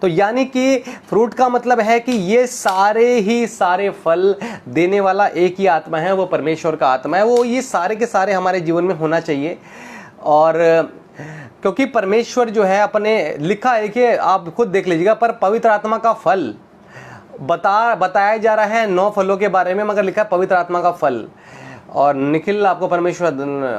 तो यानी कि फ्रूट का मतलब है कि ये सारे फल देने वाला एक ही आत्मा है, वो परमेश्वर का आत्मा है। वो ये सारे के सारे हमारे जीवन में होना चाहिए। और क्योंकि परमेश्वर जो है अपने लिखा है कि आप खुद देख लीजिएगा, पर पवित्र आत्मा का फल बताया जा रहा है 9 फलों के बारे में, मगर लिखा है पवित्र आत्मा का फल। और निखिल, आपको परमेश्वर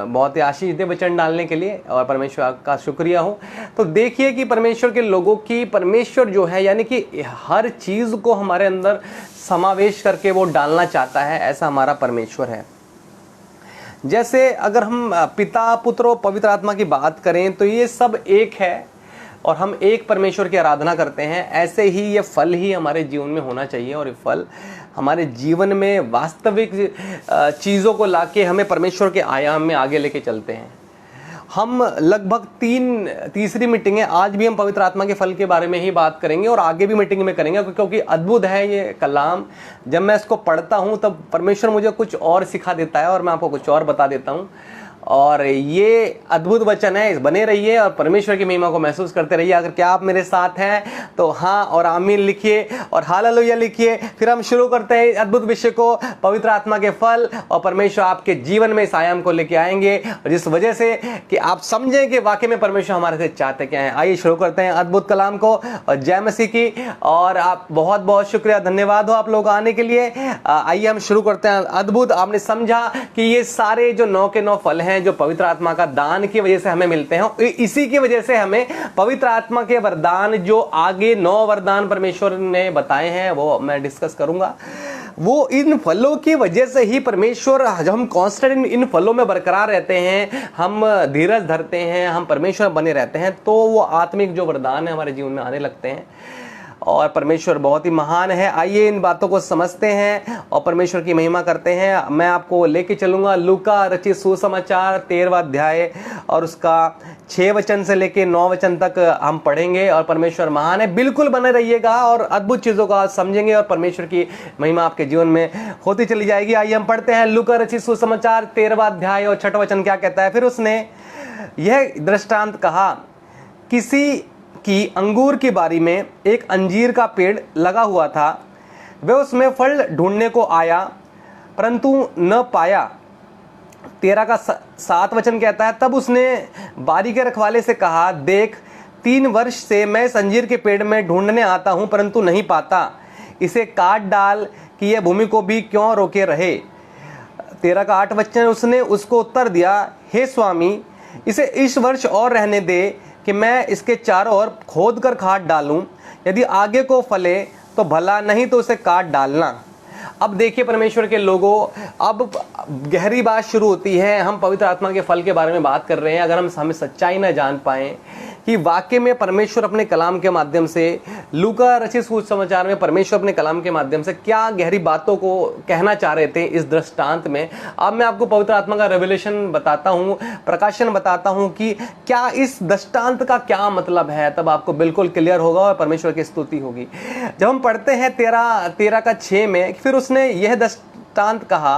बहुत ही आशीष दे वचन डालने के लिए, और परमेश्वर का शुक्रिया हो। तो देखिए कि परमेश्वर के लोगों की परमेश्वर जो है यानी कि हर चीज़ को हमारे अंदर समावेश करके वो डालना चाहता है, ऐसा हमारा परमेश्वर है। जैसे अगर हम पिता, पुत्र और पवित्र आत्मा की बात करें तो ये सब एक है और हम एक परमेश्वर की आराधना करते हैं। ऐसे ही ये फल ही हमारे जीवन में होना चाहिए, और ये फल हमारे जीवन में वास्तविक चीज़ों को लाके हमें परमेश्वर के आयाम में आगे लेके चलते हैं। हम लगभग तीसरी मीटिंग है, आज भी हम पवित्र आत्मा के फल के बारे में ही बात करेंगे और आगे भी मीटिंग में करेंगे, क्योंकि अद्भुत है ये कलाम। जब मैं इसको पढ़ता हूँ तब परमेश्वर मुझे कुछ और सिखा देता है और मैं आपको कुछ और बता देता हूँ। और ये अद्भुत वचन है, बने रहिए और परमेश्वर की महिमा को महसूस करते रहिए। अगर क्या आप मेरे साथ हैं तो हाँ और आमीन लिखिए और हालेलुया लिखिए। फिर हम शुरू करते हैं अद्भुत विषय को, पवित्र आत्मा के फल, और परमेश्वर आपके जीवन में इस आयाम को लेके आएंगे, और जिस वजह से कि आप समझें कि वाकई में परमेश्वर हमारे से चाहते क्या है। आइए शुरू करते हैं अद्भुत कलाम को, और जय मसीह की। और आप बहुत बहुत शुक्रिया, धन्यवाद हो आप लोग आने के लिए। आइए हम शुरू करते हैं। अद्भुत, आपने समझा कि ये सारे जो 9 के 9 फल हैं जो पवित्र आत्मा का दान की वजह से हमें मिलते हैं, इसी की वजह से हमें पवित्र आत्मा के वरदान, जो आगे 9 वरदान परमेश्वर ने बताए हैं वो मैं डिस्कस करूंगा, वो इन फलों की वजह से ही परमेश्वर, जब हम कांस्टेंट इन फलों में बरकरार रहते हैं, हम धीरज धरते हैं, हम परमेश्वर बने रहते हैं, तो वो आत्मिक जो वरदान है हमारे जीवन में आने लगते हैं। और परमेश्वर बहुत ही महान है। आइए इन बातों को समझते हैं और परमेश्वर की महिमा करते हैं। मैं आपको लेके चलूंगा लूका रचित सुसमाचार 13वां अध्याय और उसका 6 वचन से लेके 9 वचन तक हम पढ़ेंगे। और परमेश्वर महान है, बिल्कुल बने रहिएगा और अद्भुत चीज़ों को आज समझेंगे और परमेश्वर की महिमा आपके जीवन में होती चली जाएगी। आइए हम पढ़ते हैं लूका रचित सुसमाचार 13वां अध्याय और 6वां वचन क्या कहता है। फिर उसने यह दृष्टांत कहा, किसी कि अंगूर की बारी में एक अंजीर का पेड़ लगा हुआ था। वह उसमें फल ढूंढने को आया परंतु न पाया। 13 का 7 वचन कहता है, तब उसने बारी के रखवाले से कहा, देख 3 वर्ष से मैं इस अंजीर के पेड़ में ढूंढने आता हूं परंतु नहीं पाता। इसे काट डाल कि यह भूमि को भी क्यों रोके रहे। 13 का 8 वचन, उसने उसको उत्तर दिया, हे स्वामी, इसे इस वर्ष और रहने दे कि मैं इसके चारों ओर खोद कर खाद डालूं। यदि आगे को फले तो भला, नहीं तो उसे काट डालना। अब देखिए परमेश्वर के लोगों, अब गहरी बात शुरू होती है। हम पवित्र आत्मा के फल के बारे में बात कर रहे हैं। अगर हम हमें सच्चाई न जान पाएं कि वाकई में परमेश्वर अपने कलाम के माध्यम से, लूका रचित सुसमाचार में परमेश्वर अपने कलाम के माध्यम से क्या गहरी बातों को कहना चाह रहे थे इस दृष्टांत में, अब मैं आपको पवित्र आत्मा का रेवलेशन बताता हूँ, प्रकाशन बताता हूँ कि क्या इस दृष्टांत का क्या मतलब है। तब आपको बिल्कुल क्लियर होगा और परमेश्वर की स्तुति होगी। जब हम पढ़ते हैं 13 का 6 में, फिर उसने यह दृष्टांत कहा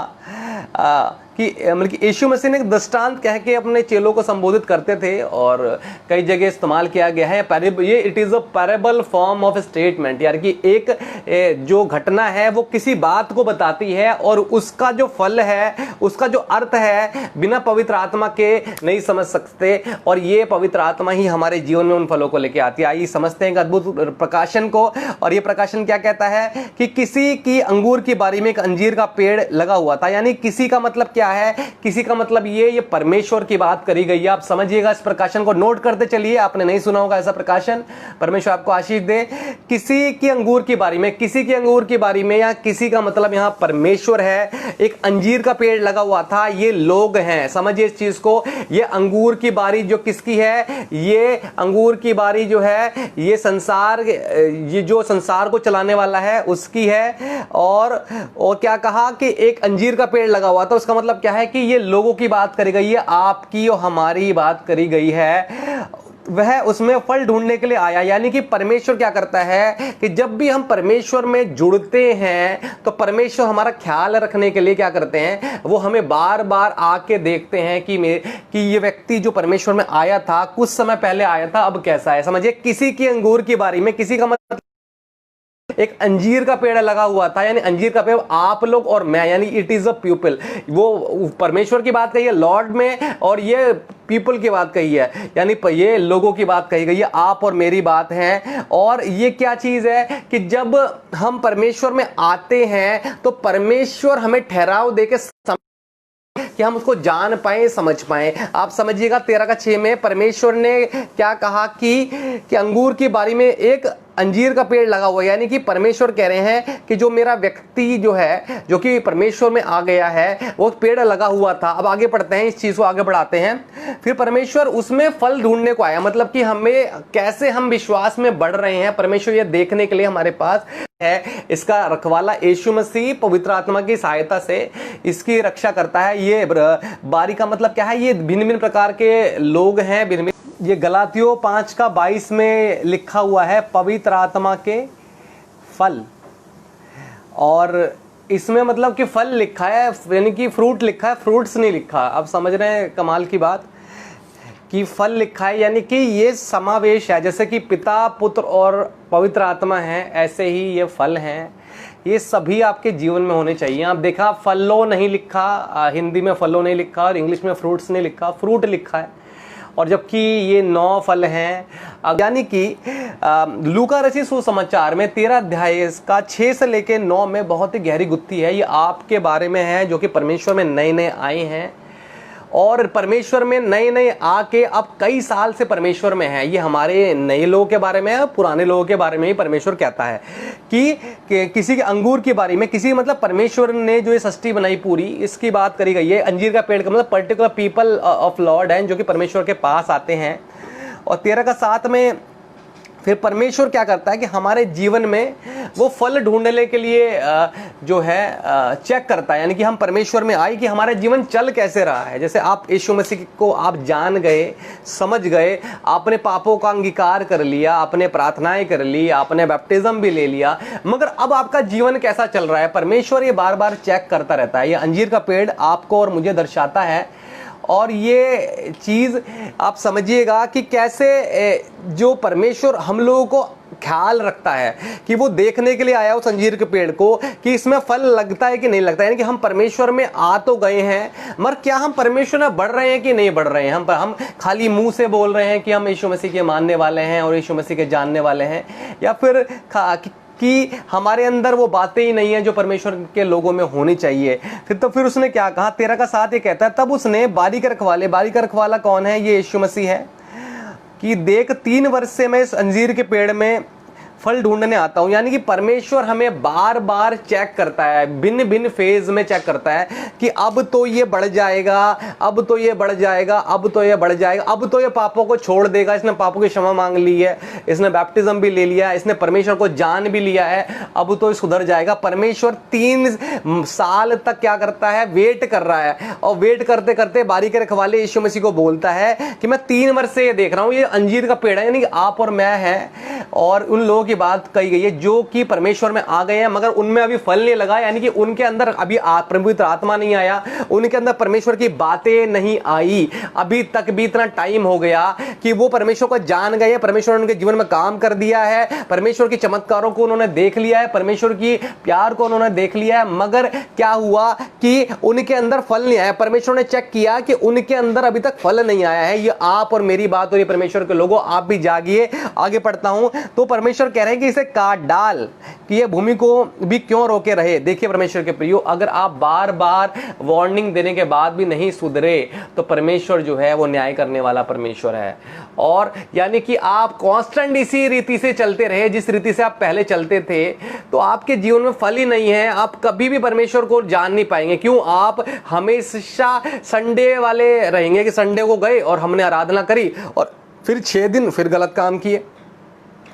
कि मतलब कि यीशु मसीह ने एक दृष्टांत कह के अपने चेलों को संबोधित करते थे और कई जगह इस्तेमाल किया गया है। ये it is a parable form of statement, यानी कि एक जो घटना है वो किसी बात को बताती है और उसका जो फल है, उसका जो अर्थ है, बिना पवित्र आत्मा के नहीं समझ सकते। और ये पवित्र आत्मा ही हमारे जीवन में उन फलों को लेके आती है। आइए समझते हैं एक अद्भुत प्रकाशन को। और ये प्रकाशन क्या कहता है कि किसी की अंगूर की बारी में एक अंजीर का पेड़ लगा हुआ था। यानी किसी का मतलब क्या है, किसी का मतलब ये परमेश्वर की बात करी गई है। आप समझिएगा, इस प्रकाशन को नोट करते चलिए, आपने नहीं सुना होगा ऐसा प्रकाशन। परमेश्वर आपको आशीष दे। किसी की अंगूर की बारी में, किसी की अंगूर की बारी में, या किसी का मतलब यहां परमेश्वर है। एक अंजीर का पेड़ लगा हुआ था, ये लोग हैं। समझिए इस चीज को। ये अंगूर की बारी जो किसकी है, ये अंगूर की बारी जो है, ये संसार, ये जो संसार को चलाने वाला है उसकी है। और क्या कहा कि एक अंजीर का पेड़ लगा हुआ था, उसका मतलब क्या है कि ये लोगों की बात करी गई है, आपकी और हमारी बात करी गई है। वह उसमें फल ढूंढने के लिए आया। यानी कि परमेश्वर क्या करता है कि जब भी हम परमेश्वर में जुड़ते हैं तो परमेश्वर हमारा ख्याल रखने के लिए क्या करते हैं, वो हमें बार बार आके देखते हैं कि ये व्यक्ति जो परमेश्वर में आया था, कुछ समय पहले आया था, अब कैसा है। समझिए किसी की अंगूर की बारी में, किसी का मतलब एक अंजीर का पेड़ लगा हुआ था, यानी अंजीर का पेड़ आप लोग और मैं, यानी इट इज अ पीपल। वो परमेश्वर की बात कही है लॉर्ड में, और ये पीपल की बात कही है, यानी ये लोगों की बात कही गई है, आप और मेरी बात है। और ये क्या चीज है कि जब हम परमेश्वर में आते हैं तो परमेश्वर हमें ठहराव देके कि हम उसको जान पाए, समझ पाए। आप समझिएगा 13:6 में परमेश्वर ने क्या कहा कि अंगूर की बारी में एक अंजीर का पेड़ लगा हुआ है। यानी कि परमेश्वर कह रहे हैं कि जो मेरा व्यक्ति जो है, जो कि परमेश्वर में आ गया है, वो पेड़ लगा हुआ था। अब आगे पढ़ते हैं, इस चीज को आगे बढ़ाते हैं। फिर परमेश्वर उसमें फल ढूंढने को आया, मतलब कि हमें कैसे हम विश्वास में बढ़ रहे हैं, परमेश्वर ये देखने के लिए हमारे पास है। इसका रखवाला यीशु मसीह पवित्र आत्मा की सहायता से इसकी रक्षा करता है। ये बारी का मतलब क्या है, ये भिन्न भिन्न प्रकार के लोग हैं, भिन्न भिन्न। ये गलातियों 5:22 में लिखा हुआ है, पवित्र आत्मा के फल। और इसमें मतलब कि फल लिखा है, यानी कि फ्रूट लिखा है, फ्रूट्स नहीं लिखा। अब समझ रहे हैं कमाल की बात कि फल लिखा है, यानी कि ये समावेश है। जैसे कि पिता, पुत्र और पवित्र आत्मा है, ऐसे ही ये फल हैं। ये सभी आपके जीवन में होने चाहिए। आप देखा फलों नहीं लिखा, हिंदी में फलों नहीं लिखा और इंग्लिश में फ्रूट्स नहीं लिखा, फ्रूट लिखा है। और जबकि ये 9 फल हैं। यानी कि लूका रचित सुसमाचार में 13 अध्याय का 6 से लेकर 9 में बहुत ही गहरी गुत्थी है। ये आपके बारे में है जो कि परमेश्वर में नए नए आए हैं और परमेश्वर में नए नए आके अब कई साल से परमेश्वर में है। ये हमारे नए लोगों के बारे में है, पुराने लोगों के बारे में ही परमेश्वर कहता है कि किसी के अंगूर की बारी में, किसी मतलब परमेश्वर ने जो ये सृष्टि बनाई पूरी, इसकी बात करी गई है। अंजीर का पेड़ का मतलब पर्टिकुलर पीपल ऑफ लॉर्ड हैं जो कि परमेश्वर के पास आते हैं। और 13:7 में फिर परमेश्वर क्या करता है कि हमारे जीवन में वो फल ढूंढने के लिए जो है चेक करता है। यानी कि हम परमेश्वर में आए कि हमारा जीवन चल कैसे रहा है। जैसे आप यीशु मसीह को आप जान गए, समझ गए, आपने पापों का अंगीकार कर लिया, आपने प्रार्थनाएं कर ली, आपने बैप्टिज्म भी ले लिया, मगर अब आपका जीवन कैसा चल रहा है, परमेश्वर ये बार बार चेक करता रहता है। ये अंजीर का पेड़ आपको और मुझे दर्शाता है। और ये चीज़ आप समझिएगा कि कैसे जो परमेश्वर हम लोगों को ख्याल रखता है कि वो देखने के लिए आया उस अंजीर के पेड़ को कि इसमें फल लगता है कि नहीं लगता है। यानी कि हम परमेश्वर में आ तो गए हैं, मगर क्या हम परमेश्वर में बढ़ रहे हैं कि नहीं बढ़ रहे हैं। हम खाली मुंह से बोल रहे हैं कि हम यीशु मसीह के मानने वाले हैं और यीशु मसीह के जानने वाले हैं, या फिर कि हमारे अंदर वो बातें ही नहीं है जो परमेश्वर के लोगों में होनी चाहिए। फिर उसने क्या कहा, 13:7 ये कहता है, तब उसने बारी का रखवाला कौन है, ये यीशु मसीह है, कि देख 3 वर्ष से मैं इस अंजीर के पेड़ में फल ढूंढने आता हूं। यानी कि परमेश्वर हमें बार बार चेक करता है, भिन्न भिन्न फेज में चेक करता है कि अब तो ये बढ़ जाएगा, अब तो ये बढ़ जाएगा, अब तो ये बढ़ जाएगा, अब तो ये पापों को छोड़ देगा, इसने पापों की क्षमा मांग ली है, इसने बैप्टिज्म भी ले लिया है, इसने परमेश्वर को जान भी लिया है, अब तो ये सुधर जाएगा। परमेश्वर 3 साल तक क्या करता है, वेट कर रहा है। और वेट करते करते बारी के रखवाले यीशु मसीह को बोलता है कि मैं 3 वर्ष से ये देख रहा हूं, ये अंजीर का पेड़ है, यानी कि आप और मैं है, और उन लोगों की बात कही गई है जो कि परमेश्वर में आ गए हैं मगर उनमें अभी फल नहीं लगा। यानी कि उनके अंदर अभी पवित्र आत्मा नहीं आया, उनके अंदर परमेश्वर की बातें नहीं आई। अभी तक भी इतना टाइम हो गया कि वो परमेश्वर को जान गए, परमेश्वर ने उनके जीवन में काम कर दिया है, परमेश्वर की चमत्कारों को उन्होंने देख लिया है, परमेश्वर की प्यार को उन्होंने देख लिया है, मगर क्या हुआ कि उनके अंदर फल नहीं आया। परमेश्वर ने चेक किया कि उनके अंदर अभी तक फल नहीं आया है। ये आप और मेरी बात हो रही, परमेश्वर के लोगों, आप भी जागिए। आगे पढ़ता हूं तो परमेश्वर कह रहे हैं कि इसे काट डाल कि ये भूमि को भी क्यों रोके रहे। देखिए परमेश्वर के प्रियो, अगर आप बार बार वार्निंग देने के बाद भी नहीं सुधरे तो परमेश्वर जो है वो न्याय करने वाला परमेश्वर है। और यानी कि आप कांस्टेंट इसी रीति से चलते रहे जिस रीति से आप पहले चलते थे, तो आपके जीवन में फल ही नहीं है, आप कभी भी परमेश्वर को जान नहीं पाएंगे। क्यों? आप हमेशा संडे वाले रहेंगे कि संडे को गए और हमने आराधना करी और फिर 6 दिन फिर गलत काम किए।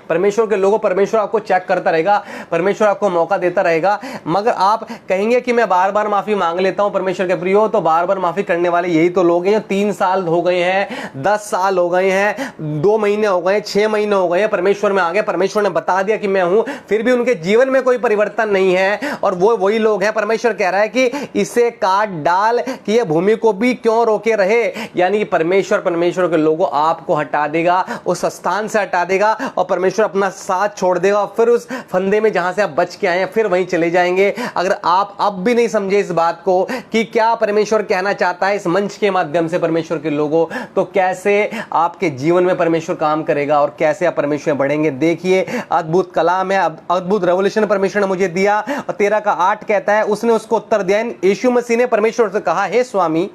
परमेश्वर के लोगों, परमेश्वर आपको चेक करता रहेगा, परमेश्वर आपको मौका देता रहेगा। मगर आप कहेंगे कि मैं बार बार माफी मांग लेता हूं परमेश्वर के प्रियो, तो बार बार माफी करने वाले यही तो लोग हैं जो 3 साल हो गए हैं, 10 साल हो गए हैं, 2 महीने हो गए, 6 महीने हो गए, परमेश्वर में आ गए, परमेश्वर ने बता दिया कि मैं हूं, फिर भी उनके जीवन में कोई परिवर्तन नहीं है। और वो वही लोग हैं, परमेश्वर कह रहा है कि इसे काट डाल कि ये भूमि को भी क्यों रोके रहे। यानी कि परमेश्वर के लोगों आपको हटा देगा, उस स्थान से हटा देगा और परमेश्वर अपना साथ छोड़ देगा और फिर उस फंदे में जहां से आप बच के आए हैं फिर वहीं चले जाएंगे। अगर आप अब भी नहीं समझे इस बात को कि क्या परमेश्वर कहना चाहता है इस मंच के माध्यम से परमेश्वर के लोगों, तो कैसे आपके जीवन में परमेश्वर काम करेगा और कैसे आप परमेश्वर में बढ़ेंगे। देखिए अद्भुत कलाम है, अद्भुत रेवोल्यूशन परमेश्वर ने मुझे दिया। और 13 का 8 कहता है, उसने उसको उत्तर दिया, यीशु मसीह ने परमेश्वर से कहा, हे स्वामी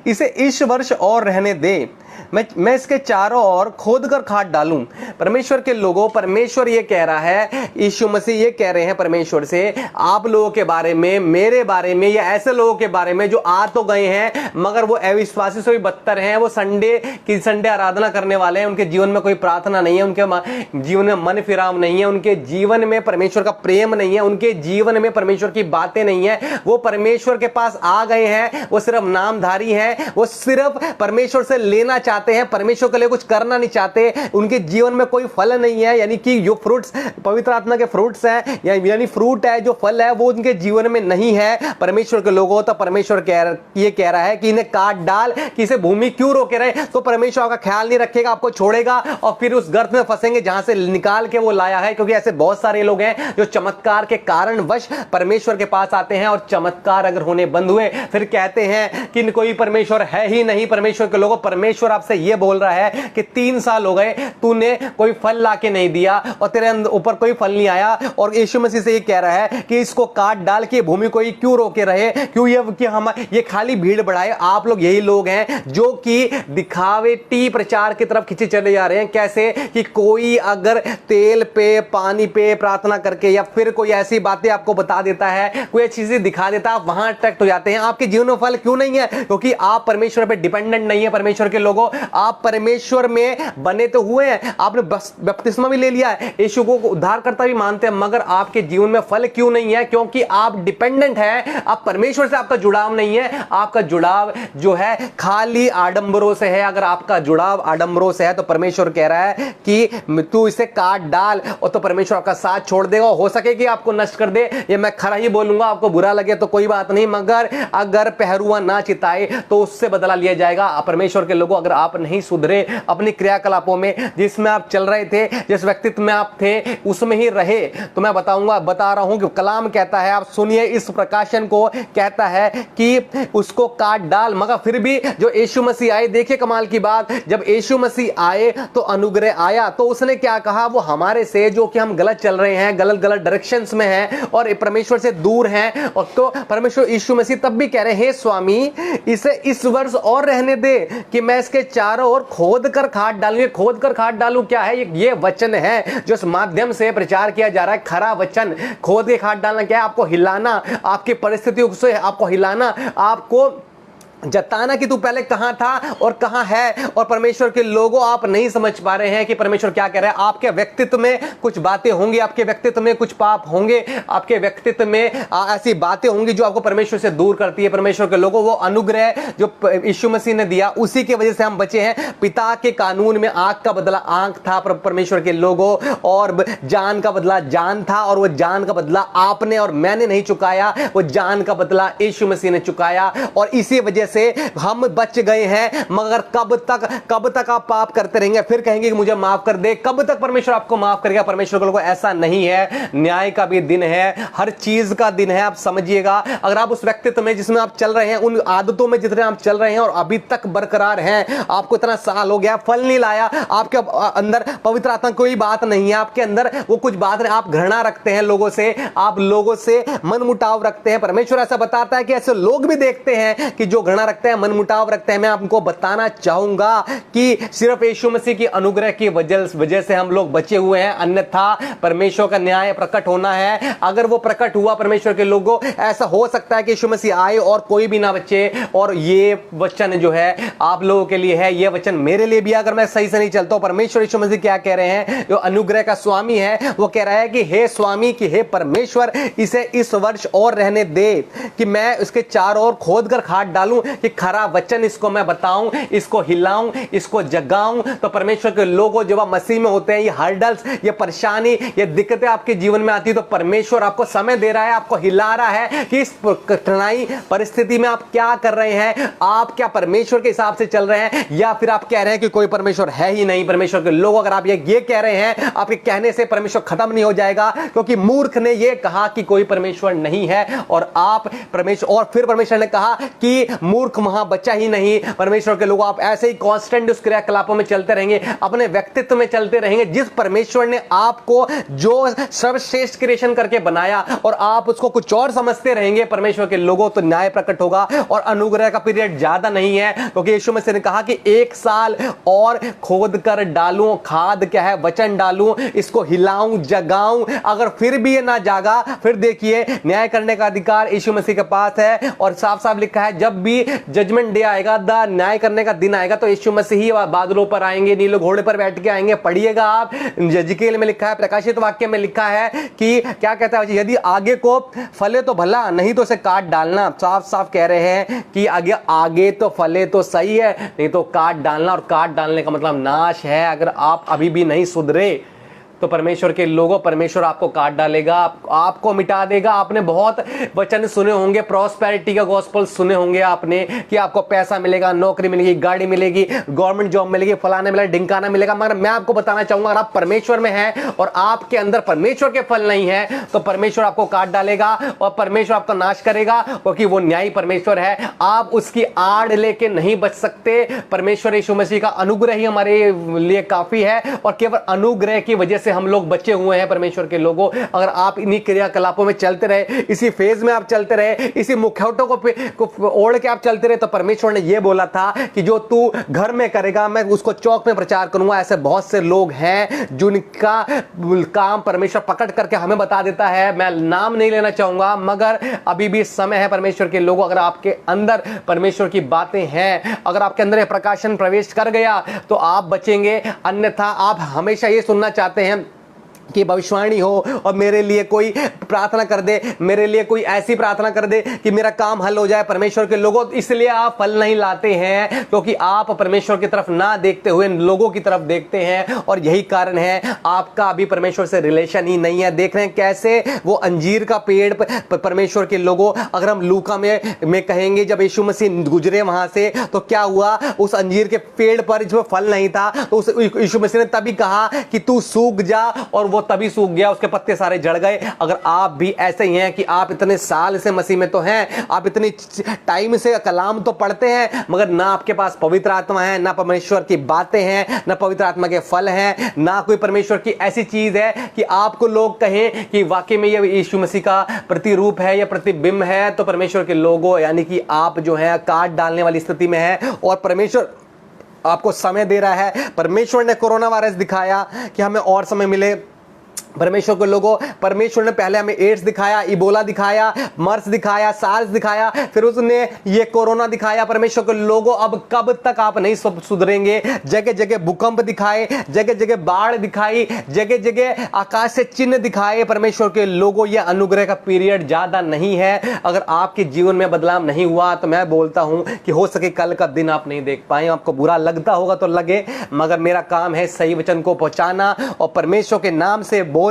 इसे इस वर्ष और रहने दे, मैं इसके चारों ओर खोद कर खाद डालूं। परमेश्वर के लोगों, परमेश्वर ये कह रहा है, यीशु मसीह ये कह रहे हैं परमेश्वर से, आप लोगों के बारे में, मेरे बारे में, या ऐसे लोगों के बारे में जो आ तो गए हैं मगर वो अविश्वासी से भी बदतर हैं, वो संडे आराधना करने वाले हैं, उनके जीवन में कोई प्रार्थना नहीं है, उनके जीवन में मन फिराव नहीं है, उनके जीवन में परमेश्वर का प्रेम नहीं है, उनके जीवन में परमेश्वर की बातें नहीं है। वो परमेश्वर के पास आ गए हैं, वो सिर्फ नामधारी हैं, वो सिर्फ परमेश्वर से लेना चाहते हैं, परमेश्वर के लिए कुछ करना नहीं चाहते, उनके जीवन में कोई फल नहीं है। यानी कि जो फ्रूट्स पवित्र आत्मा के फ्रूट्स हैं, यानी फ्रूट है, जो फल है वो उनके जीवन में नहीं है। परमेश्वर के लोगों, तो परमेश्वर ये कह रहा है कि इन्हें काट डाल, कि इसे भूमि क्यों रोके रहे। तो परमेश्वर आपका ख्याल नहीं रखेगा, आपको छोड़ेगा और फिर उस गर्त में फंसेंगे जहां से निकाल के वो लाया है। क्योंकि ऐसे बहुत सारे लोग हैं जो चमत्कार के कारणवश परमेश्वर के पास आते हैं और चमत्कार अगर होने बंद हुए फिर कहते हैं कि कोई परमेश्वर है ही नहीं। परमेश्वर के लोगों, परमेश्वर आपसे ये बोल रहा है कि 3 साल हो गए, तूने कोई फल लाके नहीं दिया और तेरे ऊपर कोई फल नहीं आया, और यीशु मसीह से ये कह रहा है कि इसको काट डाल के भूमि को क्यों रोके रहे, क्यों ये खाली भीड़ बढ़ाए। आप लोग यही लोग हैं जो कि दिखावटी प्रचार की तरफ खींचे चले जा रहे हैं। कैसे कि कोई अगर तेल पे, पानी पे प्रार्थना करके या फिर कोई ऐसी बातें आपको बता देता है, कोई चीजें दिखा देता है, आप वहां अट्रैक्ट हो जाते हैं। आपके जीवन में फल क्यों नहीं है? क्योंकि आप परमेश्वर पे डिपेंडेंट नहीं है। परमेश्वर के लोगों, आप परमेश्वर में बने तो हुए हैं, आपने बपतिस्मा भी ले लिया है, यीशु को उद्धारकर्ता भी मानते हैं, मगर आपके जीवन में फल क्यों नहीं है? क्योंकि आप डिपेंडेंट हैं, आप परमेश्वर से आपका जुड़ाव नहीं है। आपका जुड़ाव जो है खाली आडंबरों से है। अगर आपका जुड़ाव आडंबरों से है तो परमेश्वर कह रहा है कि तू इसे काट डाल, और तो परमेश्वर आपका साथ छोड़ देगा। हो सके कि आपको नष्ट कर दे, ये मैं खरा ही बोलूंगा, आपको बुरा लगे तो कोई बात नहीं, मगर अगर पहरुआ ना चिताए तो उससे बदला लिया जाएगा। परमेश्वर के लोगों, अगर आप नहीं सुधरे अपनी क्रियाकलापों में, जिसमें आप चल रहे थे, जिस व्यक्तित्व में आप थे उसमें ही रहे, तो मैं बता रहा हूं कि कलाम कहता है, आप सुनिए इस प्रकाशन को, कहता है कि उसको काट डाल। मगर फिर भी जो यीशु मसीह आए, देखिए कमाल की बात, जब यीशु मसीह आए तो अनुग्रह आया, तो उसने क्या कहा, वो हमारे से जो कि हम गलत चल रहे हैं, गलत डायरेक्शंस में हैं और परमेश्वर से दूर हैं, और तो परमेश्वर यीशु मसीह तब भी कह रहे हैं, हे स्वामी इसे इस वर्ष और रहने दे कि मैं इसके चारों ओर खोद कर खाद डालूं। खोद कर खाद डालूं क्या है? ये वचन है जो इस माध्यम से प्रचार किया जा रहा है, खरा वचन। खोद के खाद डालना क्या है? आपको हिलाना, आपकी परिस्थितियों से आपको हिलाना, आपको जताना कि तू पहले कहां था और कहां है। और परमेश्वर के लोगों, आप नहीं समझ पा रहे हैं कि परमेश्वर क्या कह रहा है। आपके व्यक्तित्व में कुछ बातें होंगी, आपके व्यक्तित्व में कुछ पाप होंगे, आपके व्यक्तित्व में ऐसी बातें होंगी जो आपको परमेश्वर से दूर करती है। परमेश्वर के लोगों, वो अनुग्रह जो यीशु मसीह ने दिया, उसी की वजह से हम बचे हैं। पिता के कानून में आंख का बदला आंख था परमेश्वर के लोगों, और जान का बदला जान था, और वो जान का बदला आपने और मैंने नहीं चुकाया, वो जान का बदला यीशु मसीह ने चुकाया। और इसी वजह से हम बच गए हैं। मगर कब तक आप पाप करते रहेंगे, फिर कहेंगे कि मुझे माफ कर दे? कब तक परमेश्वर आपको माफ करेगा? परमेश्वर को ऐसा नहीं है। न्याय का भी दिन है, हर चीज का दिन है, आप समझिएगा। अगर आप उस व्यक्तित्व में जिसमें आप चल रहे हैं, उन आदतों में जितने आप चल रहे हैं और अभी तक बरकरार हैं, आपको इतना साल हो गया, फल नहीं लाया, आपके अंदर पवित्र आत्मा कोई बात नहीं है, आपके अंदर वो कुछ बात नहीं, आप घृणा रखते हैं लोगों से, आप लोगों से मनमुटाव रखते हैं। परमेश्वर ऐसा बताता है कि ऐसे लोग भी देखते हैं कि जो घृणा झगड़ा रखते हैं, मनमुटाव रखते हैं, मैं आपको बताना चाहूंगा कि सिर्फ यीशु मसीह की अनुग्रह की वजह से हम लोग बचे हुए हैं, अन्यथा परमेश्वर का न्याय प्रकट होना है। अगर वो प्रकट हुआ परमेश्वर के लोगों, ऐसा हो सकता है कि यीशु मसीह आए और कोई भी ना बचे। और ये वचन जो है आप लोगों के लिए है, ये वचन मेरे लिए भी, अगर मैं सही से नहीं चलता हूं। परमेश्वर यीशु मसीह क्या कह रहे हैं, जो अनुग्रह का स्वामी है, वो कह रहा है कि हे स्वामी, कि हे परमेश्वर, इसे इस वर्ष और रहने दे, कि मैं उसके चारों ओर खोद कर खाद डालूं, कि खरा वचन इसको मैं बताऊं, इसको हिलाऊं, इसको जगाऊं। तो परमेश्वर के लोगों, जब आप मसीह में होते हैं, ये हर्डल्स, ये परेशानी, ये दिक्कतें आपके जीवन में आती है, तो परमेश्वर आपको समय दे रहा है, आपको हिला रहा है कि इस कठिनाई परिस्थिति में आप क्या कर रहे हैं। आप क्या परमेश्वर के हिसाब से चल रहे हैं, या फिर आप कह रहे हैं कि कोई परमेश्वर है ही नहीं। परमेश्वर के लोग, अगर आप ये कह रहे हैं, आपके कहने से परमेश्वर खत्म नहीं हो जाएगा, क्योंकि मूर्ख ने यह कहा कि कोई परमेश्वर नहीं है, और आप परमेश्वर, और फिर परमेश्वर ने कहा कि मूर्ख वहां बचा ही नहीं। परमेश्वर के लोग, आप ऐसे ही कांस्टेंट उस क्रियाकलापों में चलते रहेंगे, अपने व्यक्तित्व में चलते रहेंगे, जिस परमेश्वर ने आपको जो सर्वश्रेष्ठ क्रिएशन करके बनाया, और आप उसको कुछ और समझते रहेंगे परमेश्वर के लोगों, तो न्याय प्रकट होगा। और अनुग्रह का पीरियड ज्यादा नहीं है, क्योंकि यीशु मसीह ने कहा कि 1 साल और खोद कर डालूं, खाद क्या है, वचन डालूं, इसको हिलाऊं, जगाऊं। अगर फिर भी ये ना जागा, फिर देखिए न्याय करने का अधिकार यीशु मसीह के पास है। और साफ साफ लिखा है, जब भी जजमेंट डे आएगा, न्याय करने का दिन आएगा, तो यीशु मसीह ही बादलों पर आएंगे, नीले घोड़े पर बैठ के आएंगे। पढ़िएगा आप, यिर्मयाह में लिखा है, प्रकाशित वाक्य में लिखा है कि क्या कहता है, यदि आगे को फले तो भला, नहीं तो उसे काट डालना। साफ साफ कह रहे हैं कि आगे तो फले तो सही है, नहीं तो काट डालना। और काट डालने का मतलब नाश है। अगर आप अभी भी नहीं सुधरे, तो परमेश्वर के लोगों, परमेश्वर आपको काट डालेगा, आपको मिटा देगा। आपने बहुत वचन सुने होंगे, प्रॉस्पेरिटी का गॉस्पेल सुने होंगे आपने, कि आपको पैसा मिलेगा, नौकरी मिलेगी, गाड़ी मिलेगी, गवर्नमेंट जॉब मिलेगी, फलाने मिलेगा, ढिंकाना मिलेगा। मगर मैं आपको बताना चाहूंगा, अगर आप परमेश्वर में हैं और आपके अंदर परमेश्वर के फल नहीं है, तो परमेश्वर आपको काट डालेगा और परमेश्वर आपका नाश करेगा, क्योंकि वो न्यायी परमेश्वर है। आप उसकी आड़ लेके नहीं बच सकते। परमेश्वर यीशु मसीह का अनुग्रह ही हमारे लिए काफी है, और केवल अनुग्रह की वजह से हम लोग बचे हुए हैं परमेश्वर के लोगों। अगर आप इन्हीं क्रियाकलापों में चलते रहे, इसी फेज में आप चलते रहे, इसी मुखौटों को ओढ़ के आप चलते रहे, तो परमेश्वर ने यह बोला था कि जो तू घर में करेगा, मैं उसको चौक में प्रचार करूंगा। ऐसे बहुत से लोग हैं जिनका काम परमेश्वर पकड़ करके हमें बता देता है। मैं नाम नहीं लेना चाहूंगा, मगर अभी भी समय है परमेश्वर के लोगों, अगर आपके अंदर परमेश्वर की बातें हैं, अगर आपके अंदर प्रकाशन प्रवेश कर गया, तो आप बचेंगे। अन्यथा आप हमेशा ये सुनना चाहते हैं कि भविष्यवाणी हो और मेरे लिए कोई प्रार्थना कर दे, मेरे लिए कोई ऐसी प्रार्थना कर दे कि मेरा काम हल हो जाए। परमेश्वर के लोगों, इसलिए आप फल नहीं लाते हैं, क्योंकि आप परमेश्वर की तरफ ना देखते हुए लोगों की तरफ देखते हैं। और यही कारण है आपका अभी परमेश्वर से रिलेशन ही नहीं है। देख रहे हैं कैसे वो अंजीर का पेड़ परमेश्वर के लोगों, अगर हम लूका में कहेंगे, जब यीशु मसीह गुजरे वहां से, तो क्या हुआ, उस अंजीर के पेड़ पर जो फल नहीं था, तो उस यीशु मसीह ने तभी कहा कि तू सूख जा, और वो तभी सूख गया, उसके पत्ते सारे जड़ गए। अगर आप भी ऐसे ही हैं कि आप इतने साल से मसीह में तो हैं, आप इतनी टाइम से कलाम तो पढ़ते हैं, मगर ना आपके पास पवित्र आत्मा है, ना परमेश्वर की बातें हैं, ना पवित्र आत्मा के फल हैं, ना कोई परमेश्वर की ऐसी चीज है कि आपको लोग कहें कि वाकई में ये यीशु मसीह का प्रतिरूप है या प्रतिबिंब है, तो परमेश्वर के लोगों, यानी कि आप जो है काट डालने वाली स्थिति में है। और परमेश्वर आपको समय दे रहा है। परमेश्वर ने कोरोना वायरस दिखाया कि हमें और समय मिले। परमेश्वर के लोगों, परमेश्वर ने पहले हमें एड्स दिखाया, इबोला दिखाया, मर्स दिखाया, सार्स दिखाया, फिर उसने ये कोरोना दिखाया। परमेश्वर के लोगों, अब कब तक आप नहीं सुधरेंगे। जगह जगह भूकंप दिखाए, जगह जगह बाढ़ दिखाई, जगह जगह आकाश से चिन्ह दिखाए। परमेश्वर के लोगों, यह अनुग्रह का पीरियड ज्यादा नहीं है। अगर आपके जीवन में बदलाव नहीं हुआ, तो मैं बोलता हूं कि हो सके कल का दिन आप नहीं देख पाए। आपको बुरा लगता होगा तो लगे, मगर मेरा काम है सही वचन को पहुंचाना और परमेश्वर के नाम से बोलना,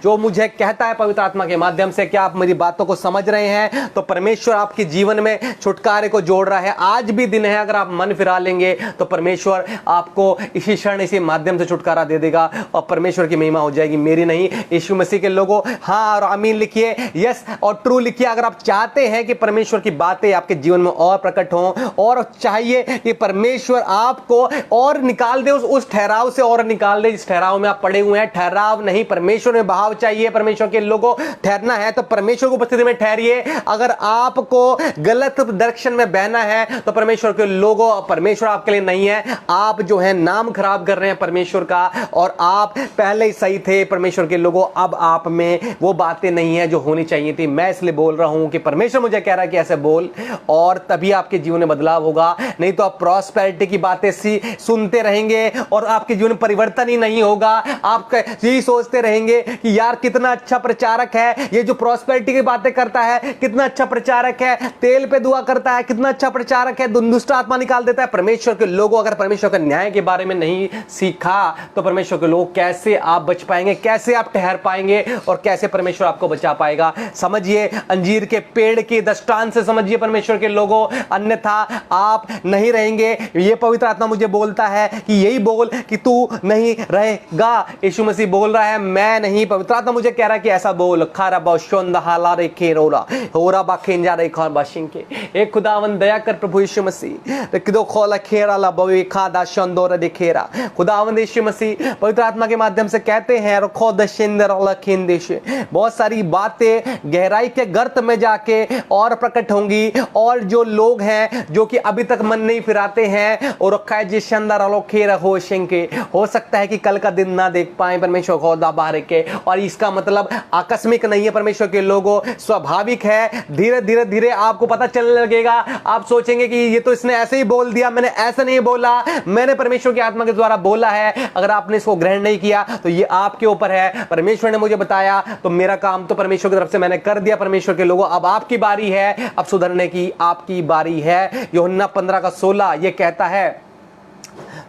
जो मुझे कहता है पवित्र आत्मा के माध्यम से। क्या आप मेरी बातों को समझ रहे हैं? तो परमेश्वर आपके जीवन में छुटकारे को जोड़ रहा है। आज भी दिन है, अगर आप मन फिरा लेंगे तो परमेश्वर आपको इसी क्षण इसी माध्यम से छुटकारा दे देगा और परमेश्वर की महिमा हो जाएगी, मेरी नहीं। यीशु मसीह के लोगों, हाँ और आमीन लिखिए, यस और ट्रू लिखिए। अगर आप चाहते हैं कि परमेश्वर की बातें आपके जीवन में और प्रकट हों, और चाहिए कि परमेश्वर आपको और निकाल दे उस ठहराव से, और निकाल दे जिस ठहराव में आप पड़े हुए हैं। ठहराव नहीं, परमेश्वर परमेश्वर में भाव चाहिए, परमेश्वर के लोगों ठहरना है तो परमेश्वर की उपस्थिति में ठहरिए। अगर आपको गलत डायरेक्शन में बहना है तो परमेश्वर के लोगों, परमेश्वर आपके लिए नहीं है। आप जो है नाम खराब कर रहे हैं परमेश्वर का, और आप पहले ही सही थे परमेश्वर के लोगों। अब आप में वो बातें नहीं है जो होनी चाहिए थी। मैं इसलिए बोल रहा हूं कि परमेश्वर मुझे कह रहा है कि ऐसे बोल, और तभी आपके जीवन में बदलाव होगा। नहीं तो आप प्रॉस्पेरिटी की बातें सुनते रहेंगे और आपके जीवन में परिवर्तन ही नहीं होगा। आप यही सोचते रहेंगे कि यार कितना अच्छा प्रचारक है, ये जो प्रॉस्पेरिटी की बातें करता है कितना अच्छा प्रचारक है, तेल पे दुआ करता है कितना अच्छा प्रचारक है, दुष्ट आत्मा निकाल देता है। परमेश्वर के लोगों अगर परमेश्वर के न्याय के बारे में नहीं सीखा तो परमेश्वर के लोग कैसे आप बच पाएंगे, कैसे आप ठहर पाएंगे, और कैसे परमेश्वर आपको बचा पाएगा। समझिए, अंजीर के पेड़ के दृष्टांत से समझिए परमेश्वर के लोगों, अन्यथा आप नहीं रहेंगे। ये पवित्र आत्मा मुझे बोलता है कि यही बोल कि तू नहीं रहेगा। यीशु मसीह बोल रहा है, मैं नहीं। पवित्र आत्मा मुझे कह रहा है कि ऐसा बोल। खारा बाशोंदहाला रे खेरोरा होरा बाखेंजा रे खान बाशिंके। एक खुदावंद दया कर प्रभु यीशु मसीह, किदो खोला खेरा ला बवे खादा शंदोर दिखेरा। खुदावंद यीशु मसीह पवित्र आत्मा के माध्यम से कहते हैं, रखो दशिंदर लखिंदेश, बहुत सारी बातें गहराई के गर्त में जाके और प्रकट होंगी। और जो लोग हैं जो कि अभी तक मन नहीं फिराते हैं, और रखा जी शंदर अलोखेरा हो शिंके, हो सकता है कि कल का दिन ना देख पाए परमेश्वर खुदा बाहर के। और इसका मतलब आकस्मिक नहीं है परमेश्वर के लोगों, स्वाभाविक है। धीरे धीरे धीरे आपको पता चलने लगेगा। आप सोचेंगे कि ये तो इसने ऐसे ही बोल दिया, मैंने ऐसा नहीं बोला, मैंने परमेश्वर की आत्मा के द्वारा बोला है। अगर आपने इसको ग्रहण नहीं किया तो ये आपके ऊपर है। परमेश्वर ने मुझे बताया तो मेरा काम तो परमेश्वर की तरफ से मैंने कर दिया। परमेश्वर के लोगों, अब आपकी बारी है, अब सुधरने की आपकी बारी है। यूहन्ना 15:16 ये कहता है,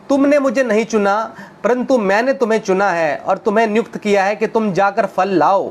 तुमने मुझे नहीं चुना परंतु मैंने तुम्हें चुना है और तुम्हें नियुक्त किया है कि तुम जाकर फल लाओ।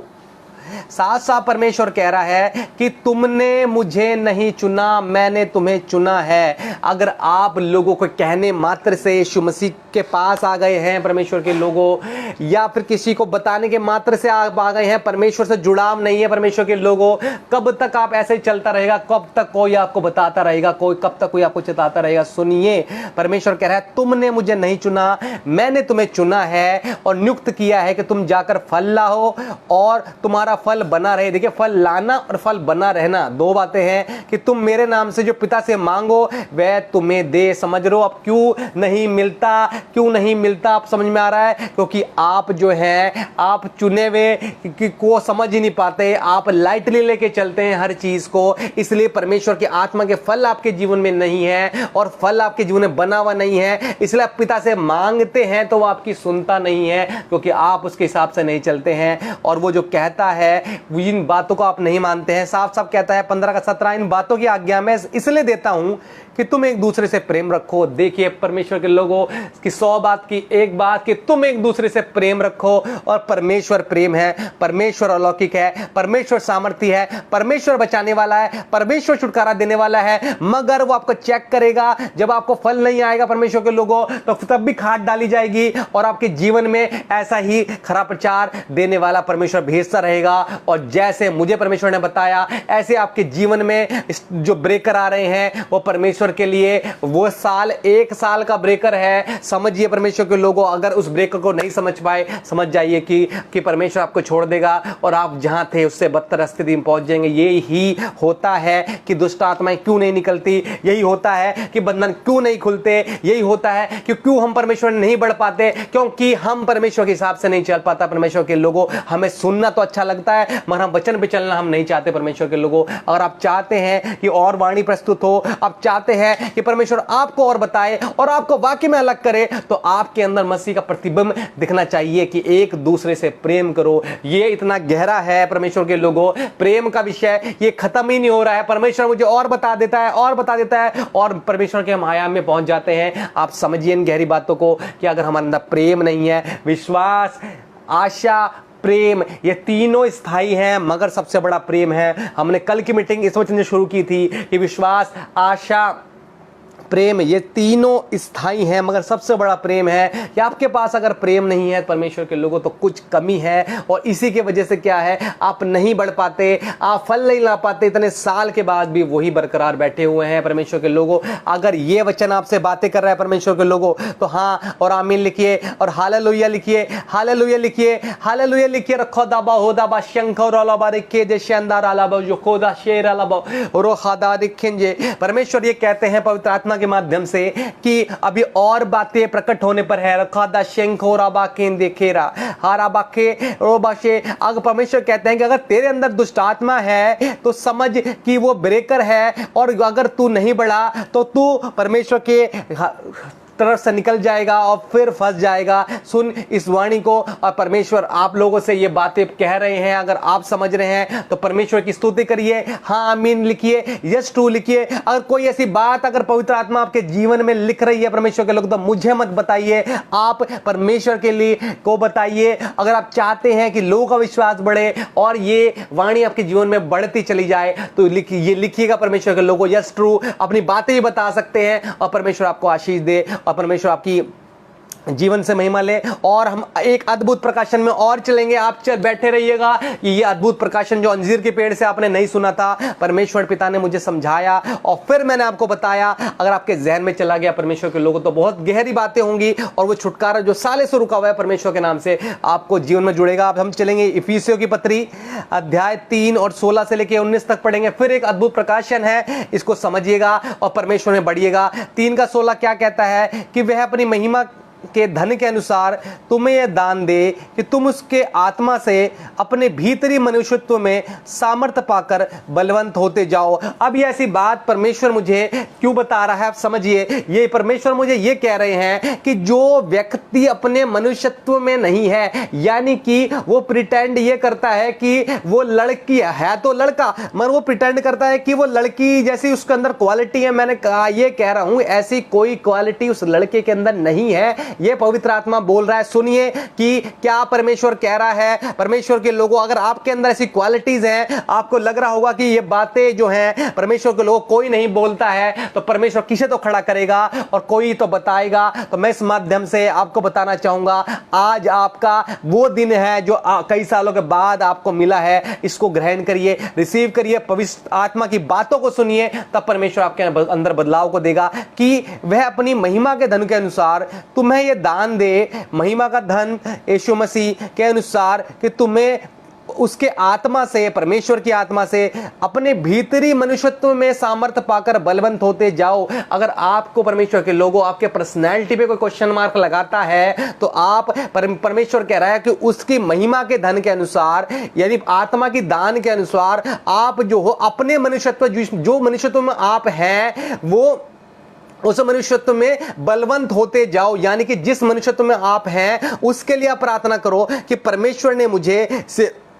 साथ साथ परमेश्वर कह रहा है कि तुमने मुझे नहीं चुना, मैंने तुम्हें चुना है। अगर आप लोगों को कहने मात्र से यीशु मसीह के पास आ गए हैं परमेश्वर के लोगों, या फिर किसी को बताने के मात्र से आप आ गए हैं, परमेश्वर से जुड़ाव नहीं है परमेश्वर के लोगों, कब तक आप ऐसे ही चलता रहेगा? कब तक कोई आपको बताता रहेगा? कब तक कोई आपको चिताता रहेगा? सुनिए, परमेश्वर कह रहा है, तुमने मुझे नहीं चुना, मैंने तुम्हें चुना है और नियुक्त किया है कि तुम जाकर फल लाओ और तुम्हारा फल बना रहे। देखिए, फल लाना और फल बना रहना दो बातें हैं। कि तुम मेरे नाम से जो पिता से मांगो वह तुम्हें दे। समझ रहे हो अब क्यों नहीं मिलता? क्यों नहीं मिलता आप समझ में आ रहा है? क्योंकि आप जो है, आप चुने हुए को समझ ही नहीं पाते, आप लाइटली लेके चलते हैं हर चीज को। इसलिए परमेश्वर के आत्मा के फल आपके जीवन में नहीं है और फल आपके जीवन में बना हुआ नहीं है। इसलिए आप पिता से मांगते हैं तो वो आपकी सुनता नहीं है, क्योंकि आप उसके हिसाब से नहीं चलते हैं। और वो जो कहता है इन बातों को आप नहीं मानते हैं। साफ साफ कहता है 15:17, इन बातों की आज्ञा मैं इसलिए देता हूं कि तुम एक दूसरे से प्रेम रखो। देखिए परमेश्वर के लोगों की 100 बात की एक बात कि तुम एक दूसरे से प्रेम रखो। और परमेश्वर प्रेम है, परमेश्वर अलौकिक है, परमेश्वर सामर्थ्य है, परमेश्वर बचाने वाला है, परमेश्वर छुटकारा देने वाला है। मगर वो आपको चेक करेगा, जब आपको फल नहीं आएगा परमेश्वर के लोगों, तो तब भी खाद डाली जाएगी और आपके जीवन में ऐसा ही खरा प्रचार देने वाला परमेश्वर भेजता रहेगा। और जैसे मुझे परमेश्वर ने बताया, ऐसे आपके जीवन में जो ब्रेकर आ रहे हैं वो परमेश्वर के लिए वो साल 1 साल का ब्रेकर है। समझिए परमेश्वर के लोगों, अगर उस ब्रेकर को नहीं समझ पाए, समझ जाइए कि परमेश्वर आपको छोड़ देगा और आप जहां थे उससे बदतर स्थिति में पहुंच जाएंगे। यही होता है कि दुष्ट आत्माएं क्यों नहीं निकलती, यही होता है कि बंधन क्यों नहीं खुलते, यही होता है कि क्यों हम परमेश्वर नहीं बढ़ पाते, क्योंकि हम परमेश्वर के हिसाब से नहीं चल पाता। परमेश्वर के लोगों, हमें सुनना तो अच्छा लगता है मगर हम वचन पे चलना हम नहीं चाहते। परमेश्वर के लोगों, अगर आप चाहते हैं कि और वाणी प्रस्तुत हो, आप चाहते हैं कि परमेश्वर आपको और बताए और आपको वाकई में अलग करे, तो आपके अंदर मसीह का प्रतिबिंब दिखना चाहिए कि एक दूसरे से प्रेम करो। ये इतना गहरा है परमेश्वर के लोगों, प्रेम का विषय ये खत्म ही नहीं हो रहा है। परमेश्वर मुझे और बता देता है और बता देता है और परमेश्वर के हम आयाम में पहुंच जाते हैं। आप समझिए इन गहरी बातों को कि अगर हमारे अंदर प्रेम नहीं है, विश्वास, आशा, प्रेम, ये तीनों स्थायी हैं, मगर सबसे बड़ा प्रेम है। हमने कल की मीटिंग इस वचन से शुरू की थी कि विश्वास, आशा, प्रेम, ये तीनों स्थायी हैं, मगर सबसे बड़ा प्रेम है कि आपके पास अगर प्रेम नहीं है परमेश्वर के लोगों तो कुछ कमी है, और इसी की वजह से क्या है, आप नहीं बढ़ पाते, आप फल नहीं ला पाते, इतने साल के बाद भी वही बरकरार बैठे हुए हैं परमेश्वर के लोगों। अगर ये वचन आपसे बातें कर रहा है परमेश्वर के लोगों तो हाँ और आमीन लिखिए और हालेलुया लिखिए, हालेलुया लिखिए, हालेलुया लिखिए। रखो दाबा हो दाबा शंकर अलाबा रिखे जे शानदार अलाबा जो खोदा शेर अलाबा रो खादा रिखेंजे। परमेश्वर ये कहते हैं पवित्र आत्मा के माध्यम से कि अभी और बातें प्रकट होने पर है। रखादा शंखोराबा केंदे खेरा हाराबा के रोबाशे। अगर परमेश्वर कहते हैं कि अगर तेरे अंदर दुष्ट आत्मा है तो समझ कि वो ब्रेकर है, और अगर तू नहीं बढ़ा तो तू परमेश्वर के तरफ से निकल जाएगा और फिर फंस जाएगा। सुन इस वाणी को, और परमेश्वर आप लोगों से ये बातें कह रहे हैं। अगर आप समझ रहे हैं तो परमेश्वर की स्तुति करिए, हाँ आमीन लिखिए, यस टू लिखिए। अगर कोई ऐसी बात अगर पवित्र आत्मा आपके जीवन में लिख रही है परमेश्वर के लोग तो मुझे मत बताइए, आप परमेश्वर के लिए को बताइए। अगर आप चाहते हैं कि लोगों का विश्वास बढ़े और ये वाणी आपके जीवन में बढ़ती चली जाए तो ये लिखिएगा परमेश्वर के लोगों, यस ट्रू। अपनी बातें भी बता सकते हैं और परमेश्वर आपको आशीष दे और परमेश्वर आपकी जीवन से महिमा ले। और हम एक अद्भुत प्रकाशन में और चलेंगे, आप चल बैठे रहिएगा। ये अद्भुत प्रकाशन जो अंजीर के पेड़ से आपने नहीं सुना था, परमेश्वर पिता ने मुझे समझाया और फिर मैंने आपको बताया। अगर आपके जहन में चला गया परमेश्वर के लोगों तो बहुत गहरी बातें होंगी और वो छुटकारा जो साले से रुका हुआ है परमेश्वर के नाम से आपको जीवन में जुड़ेगा। अब हम चलेंगे इफिसियों की पत्री अध्याय 3 और 16 से लेकर 19 तक पढ़ेंगे। फिर एक अद्भुत प्रकाशन है, इसको समझिएगा और परमेश्वर में बढ़िएगा। 3 का 16 क्या कहता है कि वह अपनी महिमा के धन के अनुसार तुम्हें यह दान दे कि तुम उसके आत्मा से अपने भीतरी मनुष्यत्व में सामर्थ्य पाकर बलवंत होते जाओ। अब ये ऐसी बात परमेश्वर मुझे क्यों बता रहा है, आप समझिए। ये परमेश्वर मुझे ये कह रहे हैं कि जो व्यक्ति अपने मनुष्यत्व में नहीं है, यानी कि वो प्रिटेंड ये करता है कि वो लड़की है तो लड़का, मगर वो प्रिटेंड करता है कि वो लड़की जैसी उसके अंदर क्वालिटी है। मैंने कहा ये कह रहा हूं ऐसी कोई क्वालिटी उस लड़के के अंदर नहीं है। ये पवित्र आत्मा बोल रहा है। सुनिए कि क्या परमेश्वर कह रहा है। परमेश्वर के लोगों, अगर आपके अंदर ऐसी क्वालिटीज हैं, आपको लग रहा होगा कि ये बातें जो हैं परमेश्वर के लोग कोई नहीं बोलता है, तो परमेश्वर किसे तो खड़ा करेगा और कोई तो बताएगा। तो मैं इस माध्यम से आपको बताना चाहूंगा, आज आपका वो दिन है जो कई सालों के बाद आपको मिला है। इसको ग्रहण करिए, रिसीव करिए, पवित्र आत्मा की बातों को सुनिए, तब परमेश्वर आपके अंदर बदलाव को देगा कि वह अपनी महिमा के धन के अनुसार तुम्हें ये दान दे। महिमा का धन यीशु मसीह के अनुसार कि तुम्हें उसके आत्मा से, परमेश्वर की आत्मा से अपने भीतरी मनुष्यत्व में सामर्थ्य पाकर बलवंत होते जाओ। अगर आपको परमेश्वर के लोगों आपके पर्सनैलिटी पे कोई क्वेश्चन मार्क लगाता है तो आप परमेश्वर कह रहा है कि उसकी महिमा के धन के अनुसार, यानी आत्मा की दान के अनुसार आप जो हो अपने मनुष्यत्व, जो मनुष्यत्व में आप हैं वो उस मनुष्यत्व में बलवंत होते जाओ। यानी कि जिस मनुष्यत्व में आप हैं उसके लिए आप प्रार्थना करो कि परमेश्वर ने मुझे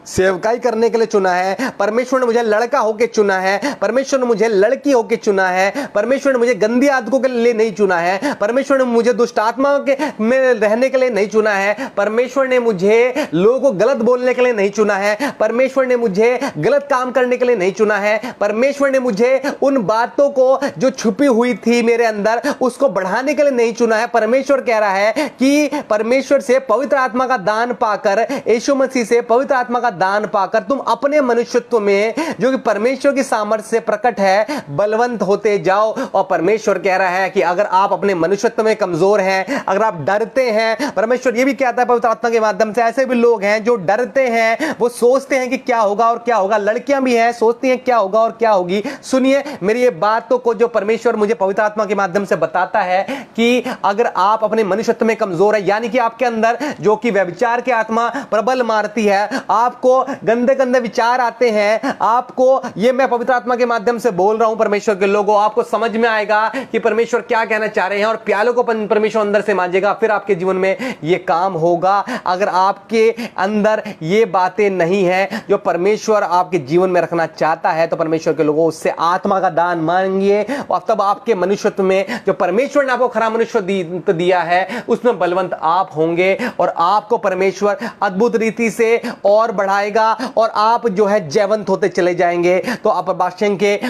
सेवकाई करने के लिए चुना है, परमेश्वर ने मुझे लड़का होके चुना है, परमेश्वर ने मुझे लड़की होके चुना है, परमेश्वर ने मुझे गंदी आदतों के लिए नहीं चुना है, परमेश्वर ने मुझे दुष्ट आत्माओं के में रहने के लिए नहीं चुना है, परमेश्वर ने मुझे लोगों को गलत बोलने के लिए नहीं चुना है, परमेश्वर ने मुझे गलत काम करने के लिए नहीं चुना है, परमेश्वर ने मुझे उन बातों को जो छुपी हुई थी मेरे अंदर उसको बढ़ाने के लिए नहीं चुना है। परमेश्वर कह रहा है कि परमेश्वर से पवित्र आत्मा का दान पाकर, यीशु मसीह से पवित्र आत्मा का दान पाकर तुम अपने मनुष्यत्व में जो कि परमेश्वर की सामर्थ्य से प्रकट है बलवंत होते जाओ। और परमेश्वर कह रहा है कि अगर आप अपने मनुष्यत्व में कमजोर हैं, अगर आप डरते हैं, परमेश्वर ये भी कहता है पवित्र आत्मा के माध्यम से, ऐसे भी लोग हैं जो डरते हैं, वो सोचते हैं कि क्या होगा और क्या होगा। लड़कियां भी हैं, सोचती हैं क्या होगा और क्या होगी। सुनिए मेरी ये बातों को जो परमेश्वर मुझे पवित्र आत्मा के माध्यम से बताता है कि अगर आप अपने मनुष्यत्व में कमजोर है, यानी कि आपके अंदर जो कि व्यभिचार की आत्मा प्रबल मारती है, आपको गंदे गंदे विचार आते हैं, आपको ये मैं पवित्र आत्मा के माध्यम से बोल रहा हूं परमेश्वर के लोगों, आपको समझ में आएगा कि परमेश्वर क्या कहना चाह रहे हैं और प्यालों को परमेश्वर अंदर से मांजेगा, फिर आपके जीवन में ये काम होगा। अगर आपके अंदर ये बातें नहीं है जो परमेश्वर आपके जीवन में रखना चाहता है तो परमेश्वर के लोगों उससे आत्मा का दान मांगिए और तब आपके मनुष्यत्व में जो परमेश्वर ने आपको खरा मनुष्य दिया है उसमें बलवंत आप होंगे और आपको परमेश्वर अद्भुत रीति से और बढ़ाएगा और आप जो है जयवंत होते चले जाएंगे। तो आप बादशाह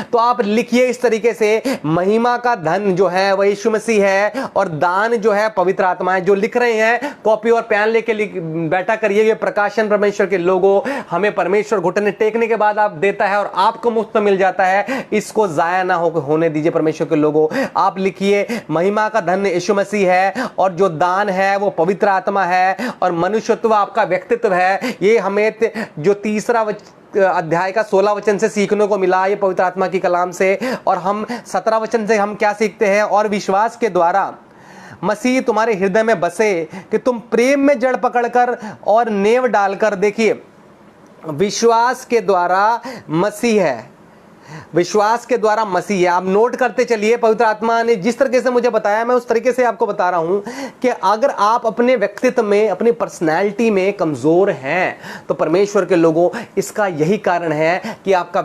तो आप लिखिए इस तरीके से, महिमा का धन जो है वह यीशु मसीह है और दान जो है पवित्र आत्मा है। जो लिख रहे हैं कॉपी और पेन लेके बैठा करिए। ये प्रकाशन परमेश्वर के लोगों, हमें परमेश्वर घुटने टेकने के बाद आप देता है और आपको मुफ्त मिल जाता है, इसको जाया ना होने दीजिए परमेश्वर के लोगों। आप लिखिए महिमा का धन यीशु मसीह है और जो दान है वो पवित्र आत्मा है और मनुष्यत्व आपका व्यक्तित्व है। ये हमें जो तीसरा अध्याय का 16 वचन से सीखने को मिला, ये पवित्र आत्मा की कलाम से। और हम 17 वचन से हम क्या सीखते हैं, और विश्वास के द्वारा मसीह तुम्हारे हृदय में बसे कि तुम प्रेम में जड़ पकड़कर और नेव डालकर, देखिए विश्वास के द्वारा मसीह है, विश्वास के द्वारा मसीह है। आप नोट करते चलिए, पवित्र आत्मा ने जिस तरीके से मुझे बताया मैं उस तरीके से आपको बता रहा हूं कि अगर आप अपने व्यक्तित्व में, अपनी पर्सनैलिटी में कमजोर हैं तो परमेश्वर के लोगों इसका यही कारण है कि आपका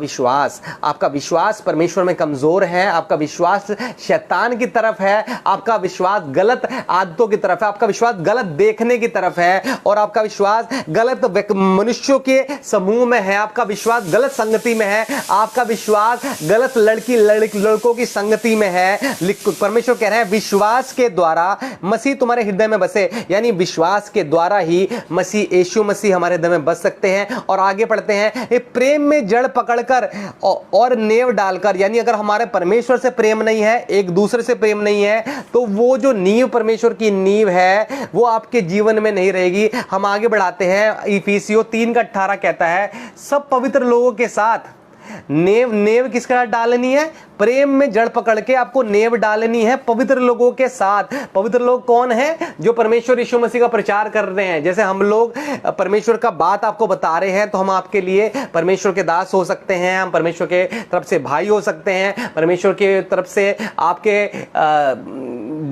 विश्वास परमेश्वर में कमजोर है, आपका विश्वास शैतान की तरफ है, आपका विश्वास गलत आदतों की तरफ है, आपका विश्वास गलत देखने की तरफ है और आपका विश्वास गलत मनुष्यों के समूह में है, आपका विश्वास गलत संगति में है, आपका विश्वास गलत लड़कों की संगति में है। परमेश्वर कह रहे हैं विश्वास के द्वारा मसीह तुम्हारे हृदय में बसे, यानी विश्वास के द्वारा ही मसीह यीशु मसीह हमारे हृदय में बस सकते हैं। और आगे पढ़ते हैं, प्रेम में जड़ पकड़कर और नेव डालकर, यानी अगर हमारे परमेश्वर से प्रेम नहीं है, एक दूसरे से प्रेम नहीं है, तो वो जो नींव परमेश्वर की नींव है वो आपके जीवन में नहीं रहेगी। हम आगे बढ़ाते हैं, इफिसियों 3:18 कहता है, सब पवित्र लोगों के साथ नेव किसका डालनी है, प्रेम में जड़ पकड़ के आपको नेव डालनी है पवित्र लोगों के साथ। पवित्र लोग कौन है, जो परमेश्वर यीशु मसीह का प्रचार कर रहे हैं। जैसे हम लोग परमेश्वर का बात आपको बता रहे हैं तो हम आपके लिए परमेश्वर के दास हो सकते हैं, हम परमेश्वर के तरफ से भाई हो सकते हैं, परमेश्वर के तरफ से आपके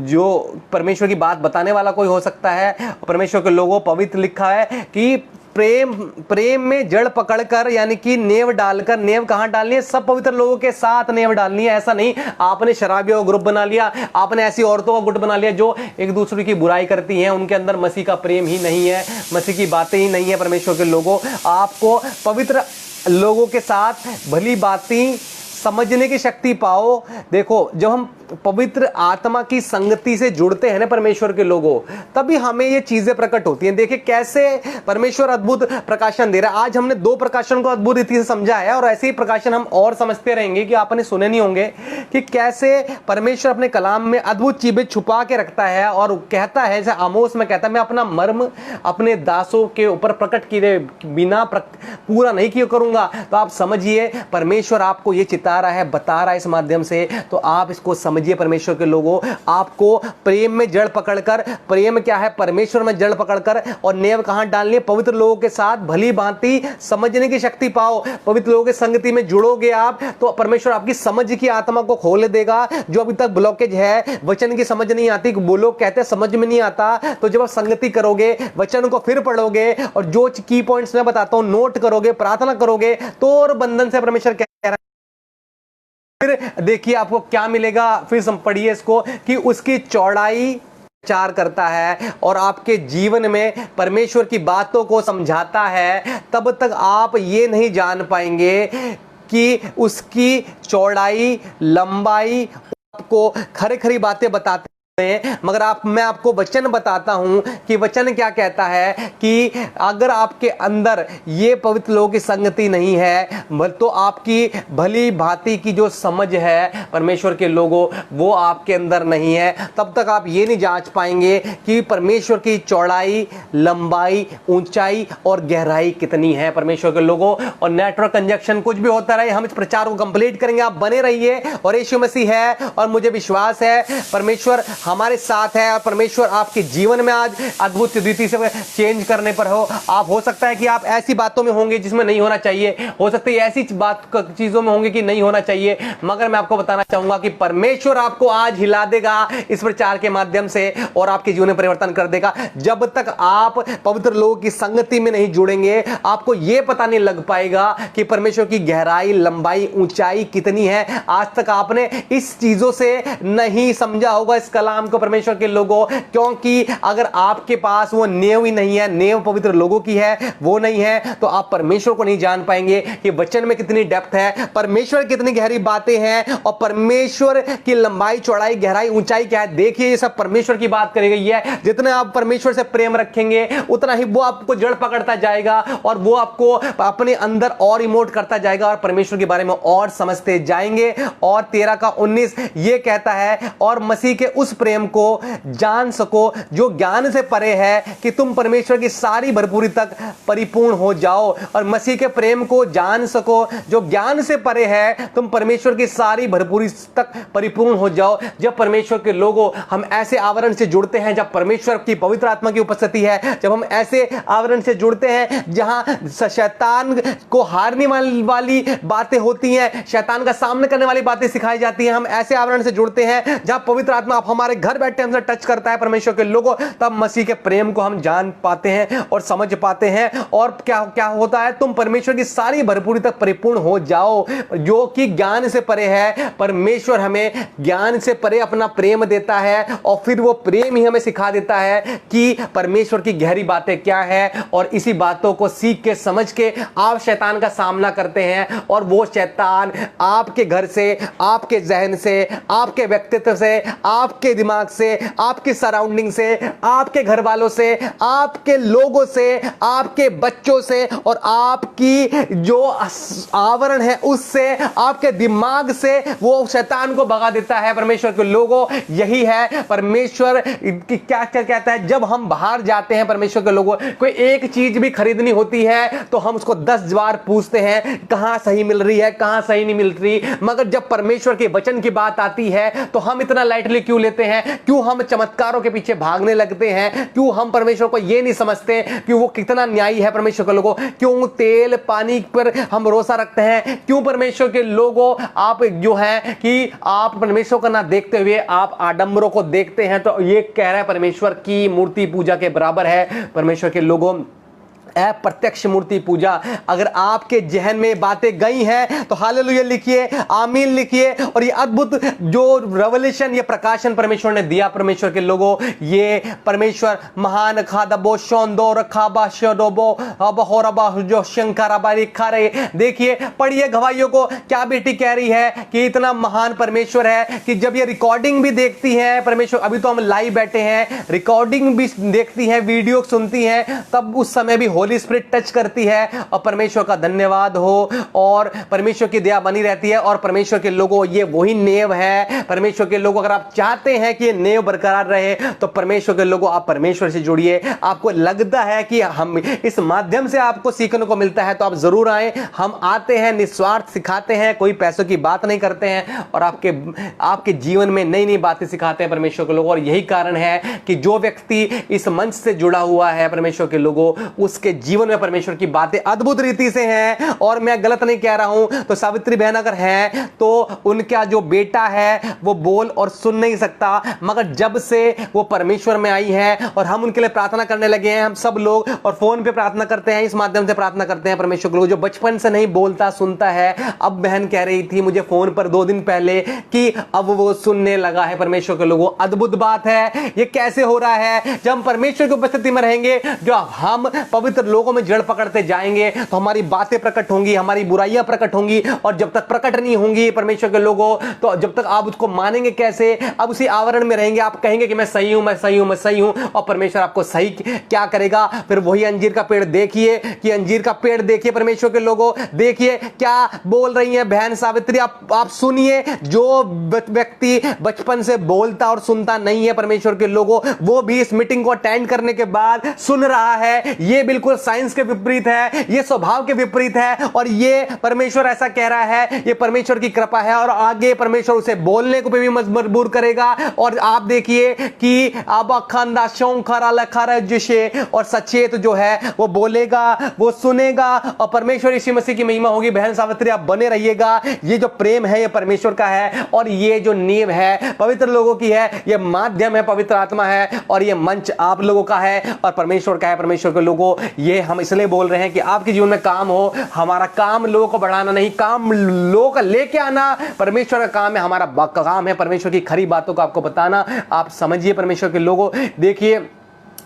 जो परमेश्वर की बात बताने वाला कोई हो सकता है। परमेश्वर के लोगों, पवित्र लिखा है कि प्रेम में जड़ पकड़कर, यानी कि नेव डालकर। नेव कहां डालनी है, सब पवित्र लोगों के साथ नेव डालनी है। ऐसा नहीं आपने शराबियों का ग्रुप बना लिया, आपने ऐसी औरतों का गुट बना लिया जो एक दूसरे की बुराई करती हैं, उनके अंदर मसीह का प्रेम ही नहीं है, मसीह की बातें ही नहीं है। परमेश्वर के लोगों, आपको पवित्र लोगों के साथ भली बातें समझने की शक्ति पाओ। देखो, जब हम पवित्र आत्मा की संगति से जुड़ते हैं ना परमेश्वर के लोगों, तभी हमें ये चीजें प्रकट होती हैं। देखिए कैसे परमेश्वर अद्भुत प्रकाशन दे रहा है। आज हमने 2 प्रकाशन को अद्भुत रीति से समझा है और ऐसे ही प्रकाशन हम और समझते रहेंगे कि आपने सुने नहीं होंगे कि कैसे परमेश्वर अपने कलाम में अद्भुत चीजें छुपा के रखता है और कहता है, जैसे आमोस में कहता है, मैं अपना मर्म अपने दासों के ऊपर प्रकट किए बिना पूरा नहीं किया करूंगा। तो आप समझिए परमेश्वर आपको ये चिता रहा है, बता रहा है इस माध्यम से, तो आप इसको समझिए। परमेश्वर के लोगों, आपको प्रेम में जड़ पकड़कर, प्रेम क्या है, परमेश्वर में जड़ पकड़कर, और नेव कहां डालनी है, पवित्र लोगों के साथ भली भांति समझने की शक्ति पाओ। पवित्र लोगों की संगति में जुड़ोगे आप तो परमेश्वर आपकी समझ की आत्मा को खोल देगा। जो अभी तक ब्लॉकेज है, वचन की समझ नहीं आती, वो लोग कहते हैं समझ में नहीं आता, तो जब आप संगति करोगे, वचन को फिर पढ़ोगे और जो की पॉइंट्स मैं बताता हूं नोट करोगे, प्रार्थना करोगे, तो और बंधन से परमेश्वर कह रहा है। फिर देखिए आपको क्या मिलेगा, फिर पढ़िए इसको कि उसकी चौड़ाई विचार करता है और आपके जीवन में परमेश्वर की बातों को समझाता है। तब तक आप ये नहीं जान पाएंगे कि उसकी चौड़ाई, लंबाई, आपको खरी खरी बातें बताते, मगर मैं आपको वचन बताता हूं कि वचन क्या कहता है कि अगर आपके अंदर ये पवित्र लोगों की संगति नहीं है तो आपकी भली भांति की जो समझ है परमेश्वर के लोगों, वो आपके अंदर नहीं है। तब तक आप ये नहीं जांच पाएंगे कि परमेश्वर की चौड़ाई, लंबाई, ऊंचाई और गहराई कितनी है परमेश्वर के लोगों। और नेटवर्क कंजक्शन कुछ भी होता रहे, हम इस प्रचार को कंप्लीट करेंगे। आप बने रहिए और यीशु मसीह है और मुझे विश्वास है परमेश्वर हमारे साथ है और परमेश्वर आपके जीवन में आज अद्भुत रीति से चेंज करने पर हो। आप हो सकता है कि आप ऐसी बातों में होंगे जिसमें नहीं होना चाहिए, हो सकता है ऐसी चीजों में होंगे कि नहीं होना चाहिए, मगर मैं आपको बताना चाहूंगा कि परमेश्वर आपको आज हिला देगा इस प्रचार के माध्यम से और आपके जीवन में परिवर्तन कर देगा। जब तक आप पवित्र लोगों की संगति में नहीं जुड़ेंगे, आपको यह पता नहीं लग पाएगा कि परमेश्वर की गहराई, लंबाई, ऊंचाई कितनी है। आज तक आपने इस चीजों से नहीं समझा होगा, इस कला कलाम को परमेश्वर के लोगों, क्योंकि अगर आपके पास वो नेव ही नहीं है, नेव पवित्र लोगों की है, वो नहीं है, तो आप परमेश्वर को नहीं जान पाएंगे कि वचन में कितनी डेप्थ है, परमेश्वर कितनी गहरी बातें हैं और परमेश्वर की लंबाई, चौड़ाई, गहराई, ऊंचाई क्या है। देखिए ये सब परमेश्वर की बात करी गई है। जितना आप परमेश्वर से प्रेम रखेंगे उतना ही वो आपको जड़ पकड़ता जाएगा और वो आपको अपने अंदर और इमोट करता जाएगा और परमेश्वर के बारे में और समझते जाएंगे। और 13:19 ये कहता है, और मसीह के उस प्रेम को जान सको जो ज्ञान से परे है, कि तुम परमेश्वर की सारी भरपूरी तक परिपूर्ण हो जाओ। और मसीह के प्रेम को जान सको जो ज्ञान से परे है, तुम परमेश्वर की सारी भरपूरी तक परिपूर्ण हो जाओ। जब परमेश्वर के लोगों हम ऐसे आवरण से जुड़ते हैं, जब परमेश्वर की पवित्र आत्मा की उपस्थिति है, जब हम ऐसे आवरण से जुड़ते हैं जहां शैतान को हारने वाली बातें होती हैं, शैतान का सामना करने वाली बातें सिखाई जाती हैं, हम ऐसे आवरण से जुड़ते हैं जहां पवित्र आत्मा आप हमारे घर बैठे हमसे टच करता है परमेश्वर के लोगों, तब मसीह के प्रेम को हम जान पाते हैं और समझ पाते हैं। और क्या क्या होता है, तुम परमेश्वर की सारी भरपूरी तक परिपूर्ण हो जाओ, जो कि ज्ञान से परे है। परमेश्वर हमें ज्ञान से परे अपना प्रेम देता है और फिर वो प्रेम ही हमें सिखा देता है कि परमेश्वर की गहरी बातें क्या है। और इसी बातों को सीख के समझ के आप शैतान का सामना करते हैं और वो शैतान आपके घर से, आपके जहन से, आपके व्यक्तित्व से, आपके दिमाग से, आपकी सराउंडिंग से, आपके घर वालों से, आपके लोगों से, आपके बच्चों से और आपकी जो आवरण है उससे, आपके दिमाग से वो शैतान को भगा देता है। परमेश्वर के लोगों, यही है परमेश्वर क्या क्या कहता है। जब हम बाहर जाते हैं परमेश्वर के लोगों, कोई एक चीज भी खरीदनी होती है तो हम उसको 10 बार पूछते हैं कहां सही मिल रही है, कहां सही नहीं मिल रही। मगर जब परमेश्वर के वचन की बात आती है तो हम इतना लाइटली क्यों लेते हैं, क्यों हम चमत्कारों के पीछे भागने लगते हैं, क्यों हम परमेश्वर को यह नहीं समझते कि वो कितना न्यायी है। परमेश्वर के लोगों, क्यों तेल पानी पर हम भरोसा रखते हैं, क्यों परमेश्वर के लोगों आप जो है कि आप परमेश्वर का ना देखते हुए आप आडंबरों को देखते हैं। तो ये कह रहा है परमेश्वर की मूर्ति पूजा के बराबर है। परमेश्वर के लोगों, अप्रत्यक्ष मूर्ति पूजा अगर आपके जहन में बातें गई हैं तो हालेलुया लिखिए, आमीन लिखिए। और ये अद्भुत जो रेवलेशन, ये प्रकाशन परमेश्वर ने दिया परमेश्वर के लोगों, ये परमेश्वर महान खादबो शोंदो रखाबा शोदोबो अबहोरबा जो शंकराबा लिखा रहे। देखिए, पढ़िए गवाहियों को, क्या बेटी कह रही है कि इतना महान परमेश्वर है कि जब ये रिकॉर्डिंग भी देखती है परमेश्वर, अभी तो हम लाइव बैठे हैं, रिकॉर्डिंग भी देखती है, वीडियो सुनती है, तब उस समय भी होली स्पिरिट टच करती है। और परमेश्वर का धन्यवाद हो और परमेश्वर की दया बनी रहती है। और परमेश्वर के लोगों, ये वही नेव है। परमेश्वर के लोगों, अगर आप चाहते हैं कि ये नेव बरकरार रहे तो परमेश्वर के लोगों आप परमेश्वर से जुड़िए। आपको लगता है कि हम इस माध्यम से आपको सीखने को मिलता है तो आप जरूर आए। हम आते हैं, निस्वार्थ सिखाते हैं, कोई पैसों की बात नहीं करते हैं और आपके जीवन में नई नई बातें सिखाते हैं परमेश्वर के लोगों। और यही कारण है कि जो व्यक्ति इस मंच से जुड़ा हुआ है परमेश्वर के लोगों, उसके जीवन में परमेश्वर की बातें अद्भुत रीति से हैं। और मैं गलत नहीं कह रहा हूं। तो सावित्री बहन अगर है तो उनका जो बेटा है वो बोल और सुन नहीं सकता, मगर जब से वो परमेश्वर में आई है और हम उनके लिए प्रार्थना करने लगे हैं, हम सब लोग, और फोन पे प्रार्थना करते हैं, इस माध्यम से प्रार्थना करते हैं परमेश्वर के लोग, जो बचपन से नहीं बोलता सुनता है, अब बहन कह रही थी मुझे फोन पर 2 दिन पहले कि अब वो सुनने लगा है। परमेश्वर के लोगों, अद्भुत बात है। ये कैसे हो रहा है? जब हम परमेश्वर की उपस्थिति में रहेंगे, जो हम पवित्र लोगों में जड़ पकड़ते जाएंगे तो हमारी बातें प्रकट होंगी, हमारी बुराइयां प्रकट होंगी। और जब तक प्रकट नहीं होंगी परमेश्वर के लोगों, तो जब तक आप उसको मानेंगे कैसे? अब उसी आवरण में रहेंगे, आप कहेंगे कि मैं सही हूं, मैं सही हूं, मैं सही हूं, और परमेश्वर आपको सही क्या करेगा? फिर वही अंजीर का पेड़ देखिए, कि अंजीर का पेड़ देखिए परमेश्वर के लोगों, देखिए क्या बोल रही है बहन सावित्री। आप सुनिए, जो व्यक्ति बचपन से बोलता और सुनता नहीं है परमेश्वर के लोगों, वो भी इस मीटिंग को अटेंड करने के बाद सुन रहा है। ये बिल्कुल साइंस के विपरीत है, ये स्वभाव के विपरीत है, और ये परमेश्वर ऐसा कह रहा है, ये परमेश्वर की कृपा है। और आगे परमेश्वर उसे बोलने को भी मजबूर करेगा। और आप देखिए कि अब खंदा शौखरा लखा जिसे और सचेत जो है वो बोलेगा, वो सुनेगा, और परमेश्वर यीशु मसीह की महिमा होगी। बहन सावित्री आप बने रहिएगा। ये जो प्रेम है ये परमेश्वर का है, और ये जो नींव है पवित्र लोगों की है, ये माध्यम है पवित्र आत्मा है, और ये मंच आप लोगों का है और परमेश्वर का है। परमेश्वर के लोगों, ये हम इसलिए बोल रहे हैं कि आपके जीवन में काम हो। हमारा काम लोगों को बढ़ाना नहीं, काम लोगों को लेके आना परमेश्वर का काम है। हमारा काम है परमेश्वर की खरी बातों को आपको बताना। आप समझिए परमेश्वर के लोगों, देखिए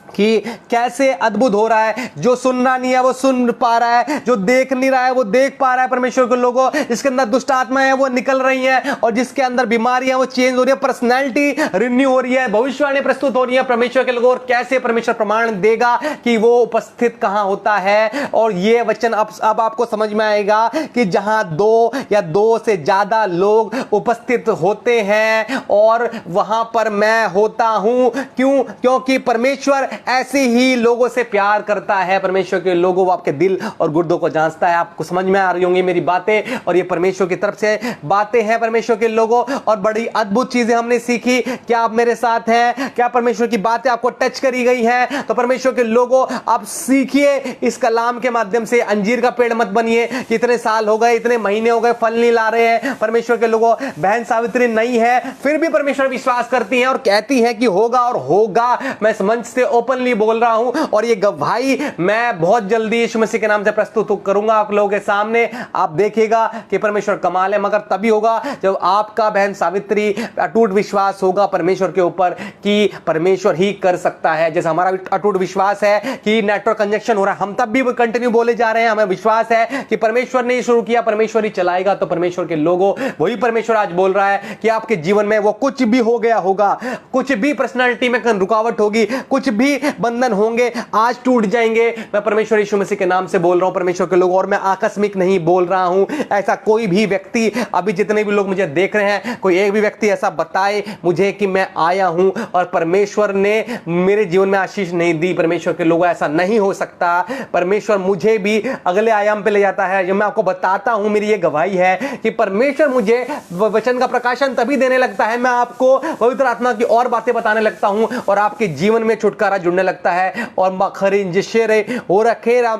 कि कैसे अद्भुत हो रहा है। जो सुन रहा नहीं है वो सुन पा रहा है, जो देख नहीं रहा है वो देख पा रहा है। परमेश्वर के लोगों, जिसके अंदर दुष्ट आत्मा है वो निकल रही है, और जिसके अंदर बीमारियां वो चेंज हो रही है, पर्सनैलिटी रिन्यू हो रही है, भविष्यवाणी प्रस्तुत हो रही है परमेश्वर के लोगों। और कैसे परमेश्वर प्रमाण देगा कि वो उपस्थित कहां होता है। और ये वचन अब आपको समझ में आएगा कि जहां 2 या 2 से ज्यादा लोग उपस्थित होते हैं और वहां पर मैं होता हूं। क्यों? क्योंकि परमेश्वर ऐसे ही लोगों से प्यार करता है। परमेश्वर के लोगों, वो आपके दिल और गुर्दों को जांचता है। आपको समझ में आ रही होंगी मेरी बातें, और ये परमेश्वर की तरफ से बातें हैं परमेश्वर के लोगों। और बड़ी अद्भुत चीजें हमने सीखी। क्या आप मेरे साथ हैं? क्या परमेश्वर की बातें आपको टच करी गई हैं? तो परमेश्वर के लोगों, आप सीखिए इस कलाम के माध्यम से। अंजीर का पेड़ मत बनिए। इतने साल हो गए, इतने महीने हो गए, फल नहीं ला रहे हैं। परमेश्वर के लोगों, बहन सावित्री नहीं है, फिर भी परमेश्वर विश्वास करती है और कहती है कि होगा और होगा। मैं मंच से ओपनली बोल रहा हूं, और ये गवाही मैं बहुत जल्दी यीशु मसीह के नाम से प्रस्तुत करूंगा आप लोगों के सामने। आप देखिएगा कि परमेश्वर कमाल है, मगर तभी होगा जब आपका बहन सावित्री अटूट विश्वास होगा परमेश्वर के ऊपर कि परमेश्वर ही कर सकता है। जैसे हमारा अटूट विश्वास है कि नेटवर्क कंजक्शन हो रहा है, हम तब भी कंटिन्यू बोले जा रहे हैं। हमें विश्वास है कि परमेश्वर ने शुरू किया, परमेश्वर ही चलाएगा। तो परमेश्वर के लोगों, वही परमेश्वर आज बोल रहा है कि आपके जीवन में वो कुछ भी हो गया होगा, कुछ भी पर्सनालिटी में रुकावट होगी, कुछ भी बंधन होंगे, आज टूट जाएंगे। मैं परमेश्वर यीशु मसीह के नाम से बोल रहा हूं परमेश्वर के लोगों, और मैं आकस्मिक नहीं बोल रहा हूं। ऐसा कोई भी व्यक्ति, अभी जितने भी लोग मुझे देख रहे हैं, कोई एक भी व्यक्ति ऐसा बताए मुझे कि मैं आया हूं और परमेश्वर ने मेरे जीवन में आशीष नहीं दी। परमेश्वर के लोगों, ऐसा नहीं हो सकता। परमेश्वर मुझे भी अगले आयाम पे ले जाता है। जब मैं आपको बताता हूं, मेरी ये गवाही है कि परमेश्वर मुझे वचन का प्रकाशन तभी देने लगता है, मैं आपको पवित्र आत्मा की और बातें बताने लगता हूं, और आपके जीवन में छुटकारा जुड़ने लगता है। और मखरिन जिशेरे हो रखेरा,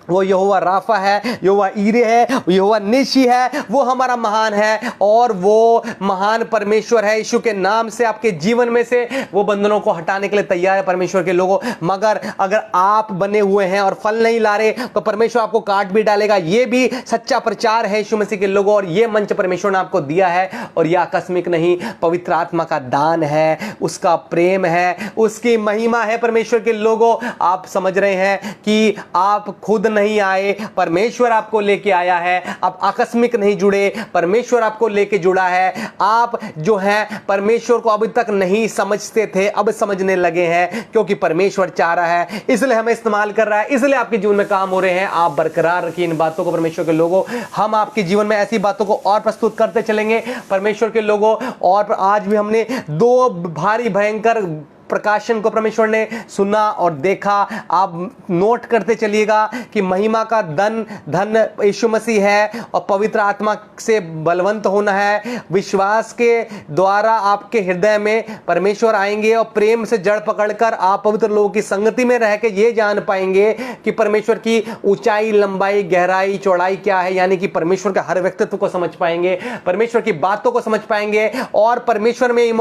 वो यहोवा राफा है, यहोवा ईरे है, यहोवा निशी है, वो हमारा महान है, और वो महान परमेश्वर है। यीशु के नाम से आपके जीवन में से वो बंधनों को हटाने के लिए तैयार है परमेश्वर के लोगों। मगर अगर आप बने हुए हैं और फल नहीं ला रहे तो परमेश्वर आपको काट भी डालेगा। ये भी सच्चा प्रचार है यीशु मसीह के लोगों, और ये मंच परमेश्वर ने आपको दिया है, और यह आकस्मिक नहीं, पवित्र आत्मा का दान है, उसका प्रेम है, उसकी महिमा है परमेश्वर के लोगों। आप समझ रहे हैं कि आप खुद नहीं आए, परमेश्वर आपको लेके आया है। आप आकस्मिक नहीं जुड़े, परमेश्वर आपको लेके जुड़ा है। आप जो हैं परमेश्वर को अभी तक नहीं समझते थे, अब समझने लगे हैं, क्योंकि परमेश्वर चाह रहा है, इसलिए हमें इस्तेमाल कर रहा है, इसलिए आपके जीवन में काम हो रहे हैं। आप बरकरार रखिए इन बातों को परमेश्वर के लोगों। हम आपके जीवन में ऐसी बातों को और प्रस्तुत करते चलेंगे परमेश्वर के लोगों। और आज भी हमने 2 भारी भयंकर प्रकाशन को परमेश्वर ने सुना और देखा। आप नोट करते चलिएगा कि महिमा का धन यीशु मसीह है, और पवित्र आत्मा से बलवंत होना है। विश्वास के द्वारा आपके हृदय में परमेश्वर आएंगे, और प्रेम से जड़ पकड़कर आप पवित्र लोगों की संगति में रह के ये जान पाएंगे कि परमेश्वर की ऊंचाई, लंबाई, गहराई, चौड़ाई क्या है। यानी कि परमेश्वर के हर व्यक्तित्व को समझ पाएंगे, परमेश्वर की बातों को समझ पाएंगे, और परमेश्वर में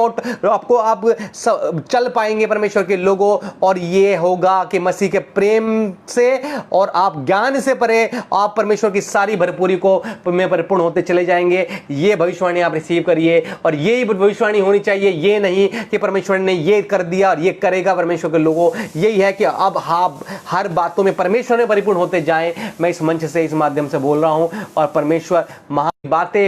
आपको आप चल पाएंगे परमेश्वर के लोगों। और ये होगा कि मसीह के प्रेम से और आप ज्ञान से परे आप परमेश्वर की सारी भरपूरी को में परिपूर्ण होते चले जाएंगे। ये भविष्यवाणी आप रिसीव करिए, और यही भविष्यवाणी होनी चाहिए। ये नहीं कि परमेश्वर ने ये कर दिया और ये करेगा। परमेश्वर के लोगों, यही है कि अब आप हर बातों में परमेश्वर में परिपूर्ण होते जाएं। मैं इस मंच से, इस माध्यम से बोल रहा हूं, और परमेश्वर महान बातें